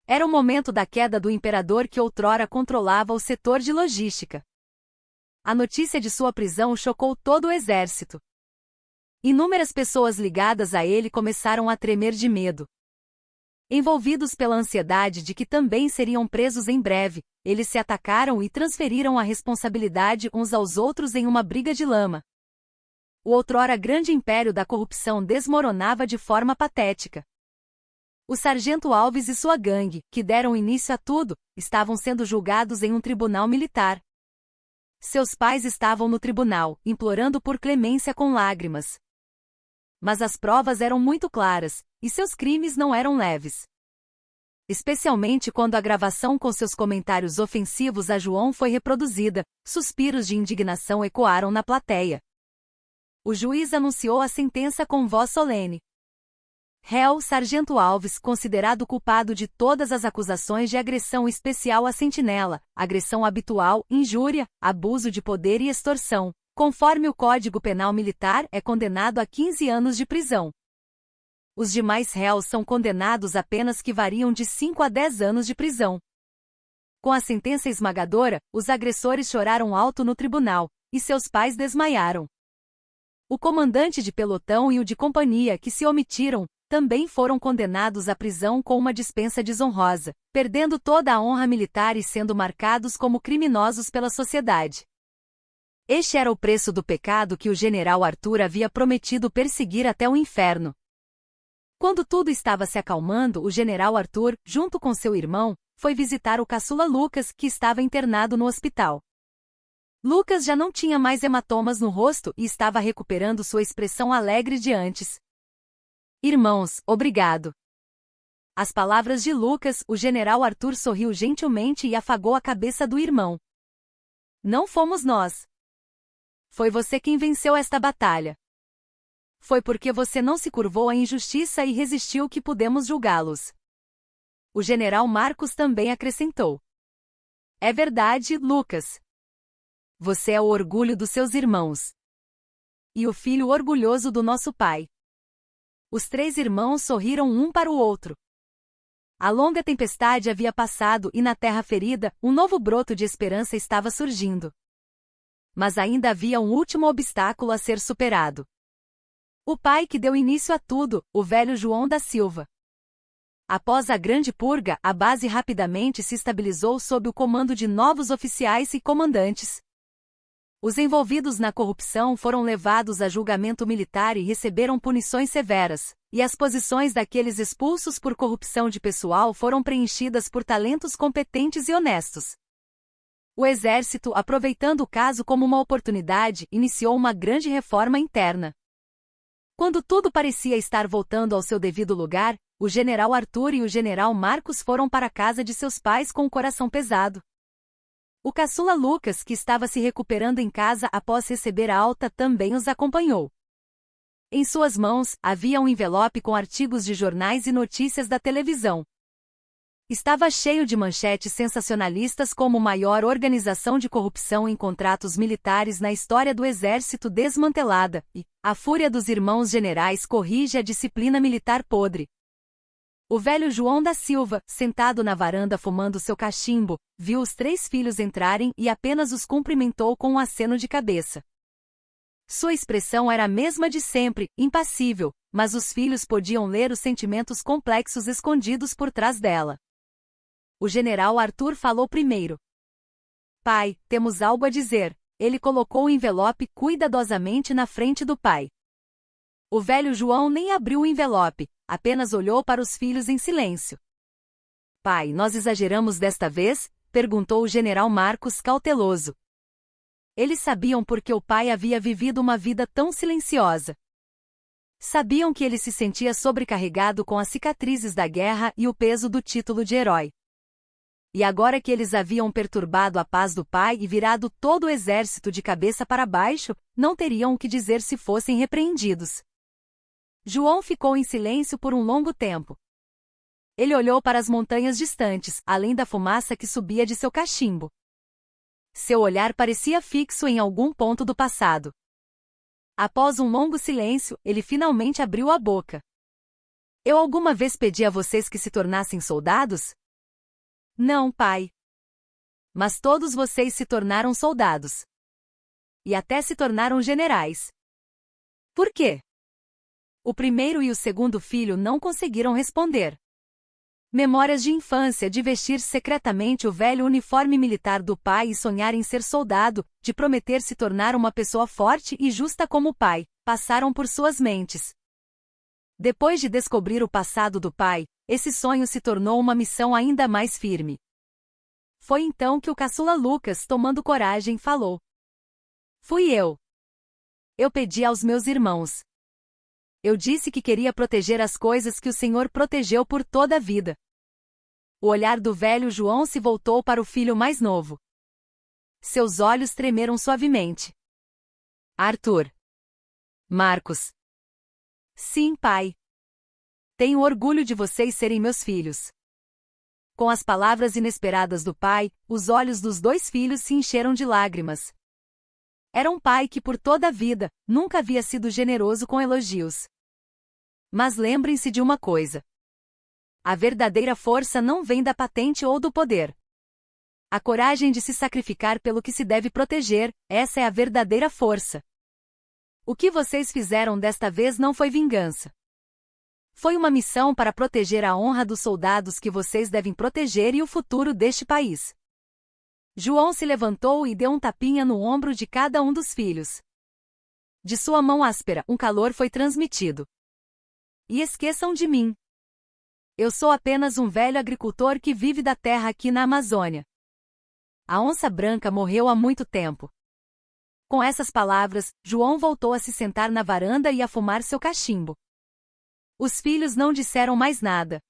Era o momento da queda do imperador que outrora controlava o setor de logística. A notícia de sua prisão chocou todo o exército. Inúmeras pessoas ligadas a ele começaram a tremer de medo. Envolvidos pela ansiedade de que também seriam presos em breve, eles se atacaram e transferiram a responsabilidade uns aos outros em uma briga de lama. O outrora grande império da corrupção desmoronava de forma patética. O sargento Alves e sua gangue, que deram início a tudo, estavam sendo julgados em um tribunal militar. Seus pais estavam no tribunal, implorando por clemência com lágrimas. Mas as provas eram muito claras, e seus crimes não eram leves. Especialmente quando a gravação com seus comentários ofensivos a João foi reproduzida, suspiros de indignação ecoaram na plateia. O juiz anunciou a sentença com voz solene. Réu Sargento Alves, considerado culpado de todas as acusações de agressão especial à sentinela, agressão habitual, injúria, abuso de poder e extorsão, conforme o Código Penal Militar, é condenado a 15 anos de prisão. Os demais réus são condenados a penas que variam de 5 a 10 anos de prisão. Com a sentença esmagadora, os agressores choraram alto no tribunal, e seus pais desmaiaram. O comandante de pelotão e o de companhia que se omitiram, também foram condenados à prisão com uma dispensa desonrosa, perdendo toda a honra militar e sendo marcados como criminosos pela sociedade. Este era o preço do pecado que o general Arthur havia prometido perseguir até o inferno. Quando tudo estava se acalmando, o general Arthur, junto com seu irmão, foi visitar o caçula Lucas, que estava internado no hospital. Lucas já não tinha mais hematomas no rosto e estava recuperando sua expressão alegre de antes. Irmãos, obrigado. Às palavras de Lucas, o general Arthur sorriu gentilmente e afagou a cabeça do irmão. Não fomos nós. Foi você quem venceu esta batalha. Foi porque você não se curvou à injustiça e resistiu que pudemos julgá-los. O general Marcos também acrescentou. É verdade, Lucas. Você é o orgulho dos seus irmãos. E o filho orgulhoso do nosso pai. Os 3 irmãos sorriram um para o outro. A longa tempestade havia passado e na terra ferida, um novo broto de esperança estava surgindo. Mas ainda havia um último obstáculo a ser superado. O pai que deu início a tudo, o velho João da Silva. Após a grande purga, a base rapidamente se estabilizou sob o comando de novos oficiais e comandantes. Os envolvidos na corrupção foram levados a julgamento militar e receberam punições severas, e as posições daqueles expulsos por corrupção de pessoal foram preenchidas por talentos competentes e honestos. O exército, aproveitando o caso como uma oportunidade, iniciou uma grande reforma interna. Quando tudo parecia estar voltando ao seu devido lugar, o general Arthur e o general Marcos foram para a casa de seus pais com o coração pesado. O caçula Lucas, que estava se recuperando em casa após receber a alta, também os acompanhou. Em suas mãos, havia um envelope com artigos de jornais e notícias da televisão. Estava cheio de manchetes sensacionalistas como maior organização de corrupção em contratos militares na história do exército desmantelada, e a fúria dos irmãos generais corrige a disciplina militar podre. O velho João da Silva, sentado na varanda fumando seu cachimbo, viu os 3 filhos entrarem e apenas os cumprimentou com um aceno de cabeça. Sua expressão era a mesma de sempre, impassível, mas os filhos podiam ler os sentimentos complexos escondidos por trás dela. O general Arthur falou primeiro. Pai, temos algo a dizer. Ele colocou o envelope cuidadosamente na frente do pai. O velho João nem abriu o envelope, apenas olhou para os filhos em silêncio. Pai, nós exageramos desta vez? Perguntou o general Marcos cauteloso. Eles sabiam porque o pai havia vivido uma vida tão silenciosa. Sabiam que ele se sentia sobrecarregado com as cicatrizes da guerra e o peso do título de herói. E agora que eles haviam perturbado a paz do pai e virado todo o exército de cabeça para baixo, não teriam o que dizer se fossem repreendidos. João ficou em silêncio por um longo tempo. Ele olhou para as montanhas distantes, além da fumaça que subia de seu cachimbo. Seu olhar parecia fixo em algum ponto do passado. Após um longo silêncio, ele finalmente abriu a boca. Eu alguma vez pedi a vocês que se tornassem soldados? Não, pai. Mas todos vocês se tornaram soldados. E até se tornaram generais. Por quê? O primeiro e o segundo filho não conseguiram responder. Memórias de infância, de vestir secretamente o velho uniforme militar do pai e sonhar em ser soldado, de prometer se tornar uma pessoa forte e justa como o pai, passaram por suas mentes. Depois de descobrir o passado do pai, esse sonho se tornou uma missão ainda mais firme. Foi então que o caçula Lucas, tomando coragem, falou: "Fui eu. Eu pedi aos meus irmãos. Eu disse que queria proteger as coisas que o Senhor protegeu por toda a vida." O olhar do velho João se voltou para o filho mais novo. Seus olhos tremeram suavemente. "Arthur. Marcos." "Sim, pai. Tenho orgulho de vocês serem meus filhos." Com as palavras inesperadas do pai, os olhos dos dois filhos se encheram de lágrimas. Era um pai que por toda a vida, nunca havia sido generoso com elogios. Mas lembrem-se de uma coisa. A verdadeira força não vem da patente ou do poder. A coragem de se sacrificar pelo que se deve proteger, essa é a verdadeira força. O que vocês fizeram desta vez não foi vingança. Foi uma missão para proteger a honra dos soldados que vocês devem proteger e o futuro deste país. João se levantou e deu um tapinha no ombro de cada um dos filhos. De sua mão áspera, um calor foi transmitido. "E esqueçam de mim. Eu sou apenas um velho agricultor que vive da terra aqui na Amazônia. A onça branca morreu há muito tempo." Com essas palavras, João voltou a se sentar na varanda e a fumar seu cachimbo. Os filhos não disseram mais nada.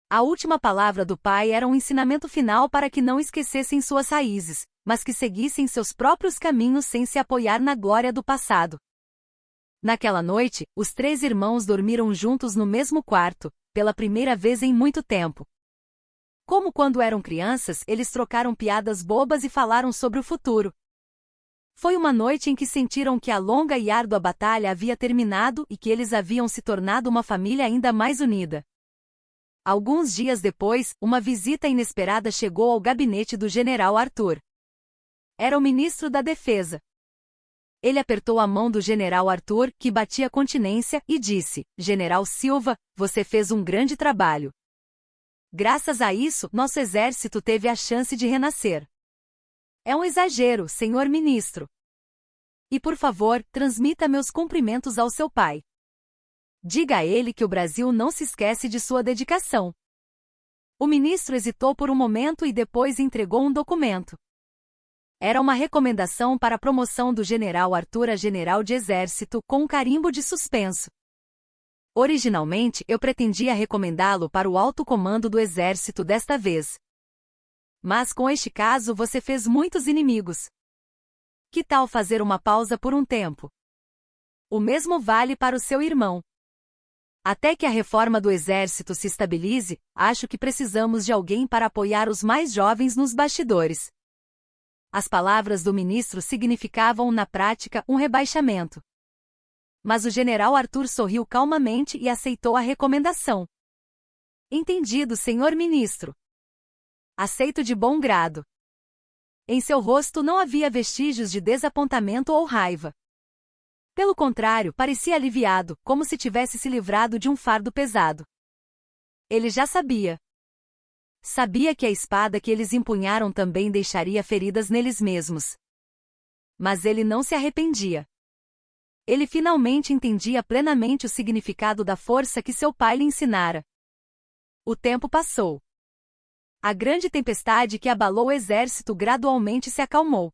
A última palavra do pai era um ensinamento final para que não esquecessem suas raízes, mas que seguissem seus próprios caminhos sem se apoiar na glória do passado. Naquela noite, os três irmãos dormiram juntos no mesmo quarto, pela primeira vez em muito tempo. Como quando eram crianças, eles trocaram piadas bobas e falaram sobre o futuro. Foi uma noite em que sentiram que a longa e árdua batalha havia terminado e que eles haviam se tornado uma família ainda mais unida. Alguns dias depois, uma visita inesperada chegou ao gabinete do general Arthur. Era o ministro da Defesa. Ele apertou a mão do general Arthur, que batia continência, e disse: "General Silva, você fez um grande trabalho. Graças a isso, nosso exército teve a chance de renascer." "É um exagero, senhor ministro. E por favor, transmita meus cumprimentos ao seu pai. Diga a ele que o Brasil não se esquece de sua dedicação." O ministro hesitou por um momento e depois entregou um documento. Era uma recomendação para a promoção do general Arthur a general de exército com um carimbo de suspenso. "Originalmente, eu pretendia recomendá-lo para o alto comando do exército desta vez. Mas com este caso você fez muitos inimigos. Que tal fazer uma pausa por um tempo? O mesmo vale para o seu irmão. Até que a reforma do exército se estabilize, acho que precisamos de alguém para apoiar os mais jovens nos bastidores." As palavras do ministro significavam, na prática, um rebaixamento. Mas o general Arthur sorriu calmamente e aceitou a recomendação. "Entendido, senhor ministro. Aceito de bom grado." Em seu rosto não havia vestígios de desapontamento ou raiva. Pelo contrário, parecia aliviado, como se tivesse se livrado de um fardo pesado. Ele já sabia. Sabia que a espada que eles empunharam também deixaria feridas neles mesmos. Mas ele não se arrependia. Ele finalmente entendia plenamente o significado da força que seu pai lhe ensinara. O tempo passou. A grande tempestade que abalou o exército gradualmente se acalmou.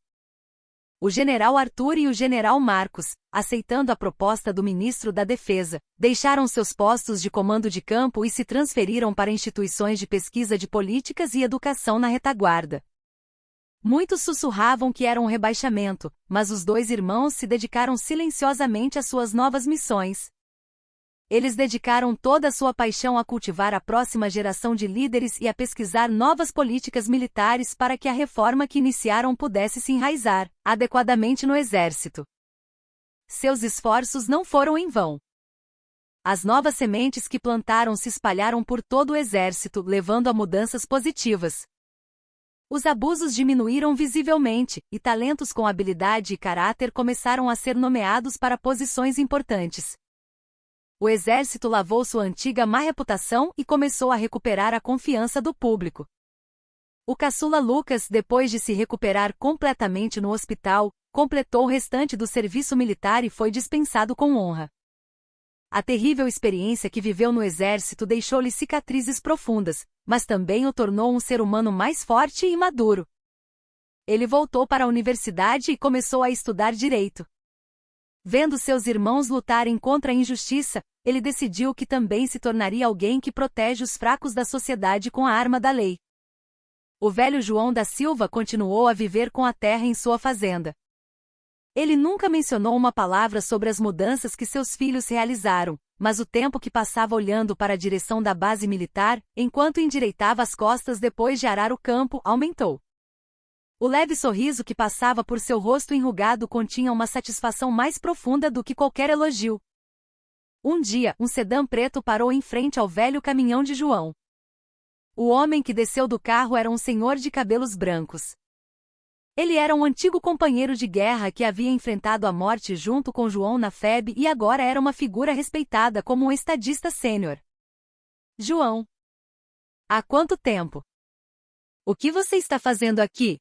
O general Arthur e o general Marcos, aceitando a proposta do ministro da Defesa, deixaram seus postos de comando de campo e se transferiram para instituições de pesquisa de políticas e educação na retaguarda. Muitos sussurravam que era um rebaixamento, mas os dois irmãos se dedicaram silenciosamente às suas novas missões. Eles dedicaram toda a sua paixão a cultivar a próxima geração de líderes e a pesquisar novas políticas militares para que a reforma que iniciaram pudesse se enraizar adequadamente no exército. Seus esforços não foram em vão. As novas sementes que plantaram se espalharam por todo o exército, levando a mudanças positivas. Os abusos diminuíram visivelmente, e talentos com habilidade e caráter começaram a ser nomeados para posições importantes. o exército lavou sua antiga má reputação e começou a recuperar a confiança do público. O caçula Lucas, depois de se recuperar completamente no hospital, completou o restante do serviço militar e foi dispensado com honra. A terrível experiência que viveu no exército deixou-lhe cicatrizes profundas, mas também o tornou um ser humano mais forte e maduro. Ele voltou para a universidade e começou a estudar direito. Vendo seus irmãos lutarem contra a injustiça, ele decidiu que também se tornaria alguém que protege os fracos da sociedade com a arma da lei. O velho João da Silva continuou a viver com a terra em sua fazenda. Ele nunca mencionou uma palavra sobre as mudanças que seus filhos realizaram, mas o tempo que passava olhando para a direção da base militar, enquanto endireitava as costas depois de arar o campo, aumentou. O leve sorriso que passava por seu rosto enrugado continha uma satisfação mais profunda do que qualquer elogio. Um dia, um sedã preto parou em frente ao velho caminhão de João. O homem que desceu do carro era um senhor de cabelos brancos. Ele era um antigo companheiro de guerra que havia enfrentado a morte junto com João na FEB e agora era uma figura respeitada como um estadista sênior. João. Há quanto tempo? O que você está fazendo aqui?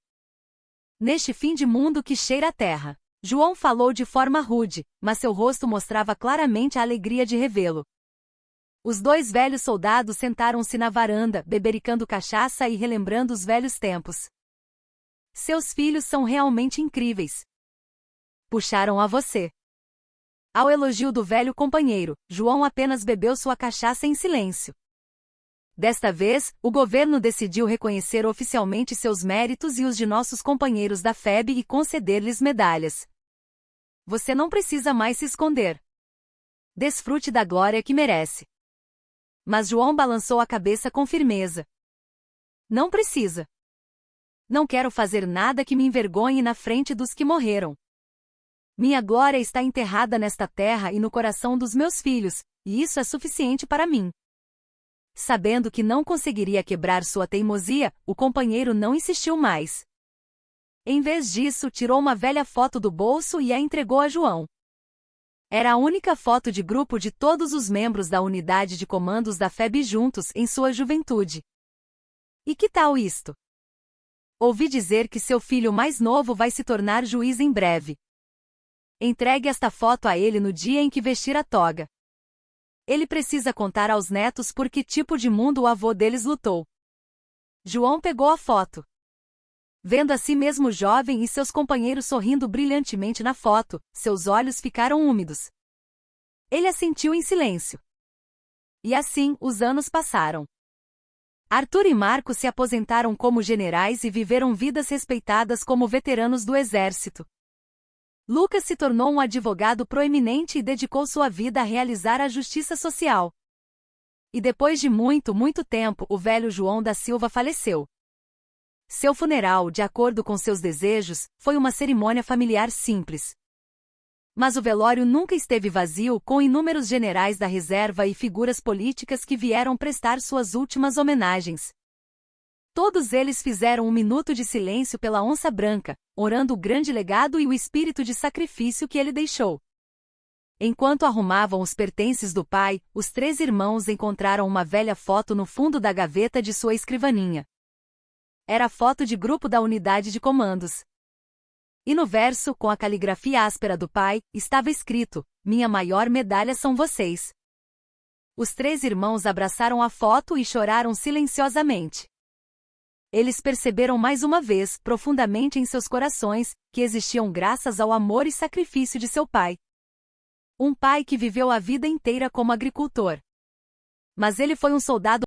Neste fim de mundo que cheira a terra. João falou de forma rude, mas seu rosto mostrava claramente a alegria de revê-lo. Os dois velhos soldados sentaram-se na varanda, bebericando cachaça e relembrando os velhos tempos. Seus filhos são realmente incríveis. Puxaram a você. Ao elogio do velho companheiro, João apenas bebeu sua cachaça em silêncio. Desta vez, o governo decidiu reconhecer oficialmente seus méritos e os de nossos companheiros da FEB e conceder-lhes medalhas. Você não precisa mais se esconder. Desfrute da glória que merece. Mas João balançou a cabeça com firmeza. Não precisa. Não quero fazer nada que me envergonhe na frente dos que morreram. Minha glória está enterrada nesta terra e no coração dos meus filhos, e isso é suficiente para mim. Sabendo que não conseguiria quebrar sua teimosia, o companheiro não insistiu mais. Em vez disso, tirou uma velha foto do bolso e a entregou a João. Era a única foto de grupo de todos os membros da unidade de comandos da FEB juntos em sua juventude. E que tal isto? Ouvi dizer que seu filho mais novo vai se tornar juiz em breve. Entregue esta foto a ele no dia em que vestir a toga. Ele precisa contar aos netos por que tipo de mundo o avô deles lutou. João pegou a foto. Vendo a si mesmo jovem e seus companheiros sorrindo brilhantemente na foto, seus olhos ficaram úmidos. Ele assentiu em silêncio. E assim, os anos passaram. Arthur e Marco se aposentaram como generais e viveram vidas respeitadas como veteranos do exército. Lucas se tornou um advogado proeminente e dedicou sua vida a realizar a justiça social. E depois de muito tempo, o velho João da Silva faleceu. Seu funeral, de acordo com seus desejos, foi uma cerimônia familiar simples. Mas o velório nunca esteve vazio, com inúmeros generais da reserva e figuras políticas que vieram prestar suas últimas homenagens. Todos eles fizeram 1 minuto de silêncio pela onça branca, orando o grande legado e o espírito de sacrifício que ele deixou. Enquanto arrumavam os pertences do pai, os 3 irmãos encontraram uma velha foto no fundo da gaveta de sua escrivaninha. Era a foto de grupo da unidade de comandos. E no verso, com a caligrafia áspera do pai, estava escrito: "Minha maior medalha são vocês." Os 3 irmãos abraçaram a foto e choraram silenciosamente. Eles perceberam mais uma vez, profundamente em seus corações, que existiam graças ao amor e sacrifício de seu pai. Um pai que viveu a vida inteira como agricultor. Mas ele foi um soldado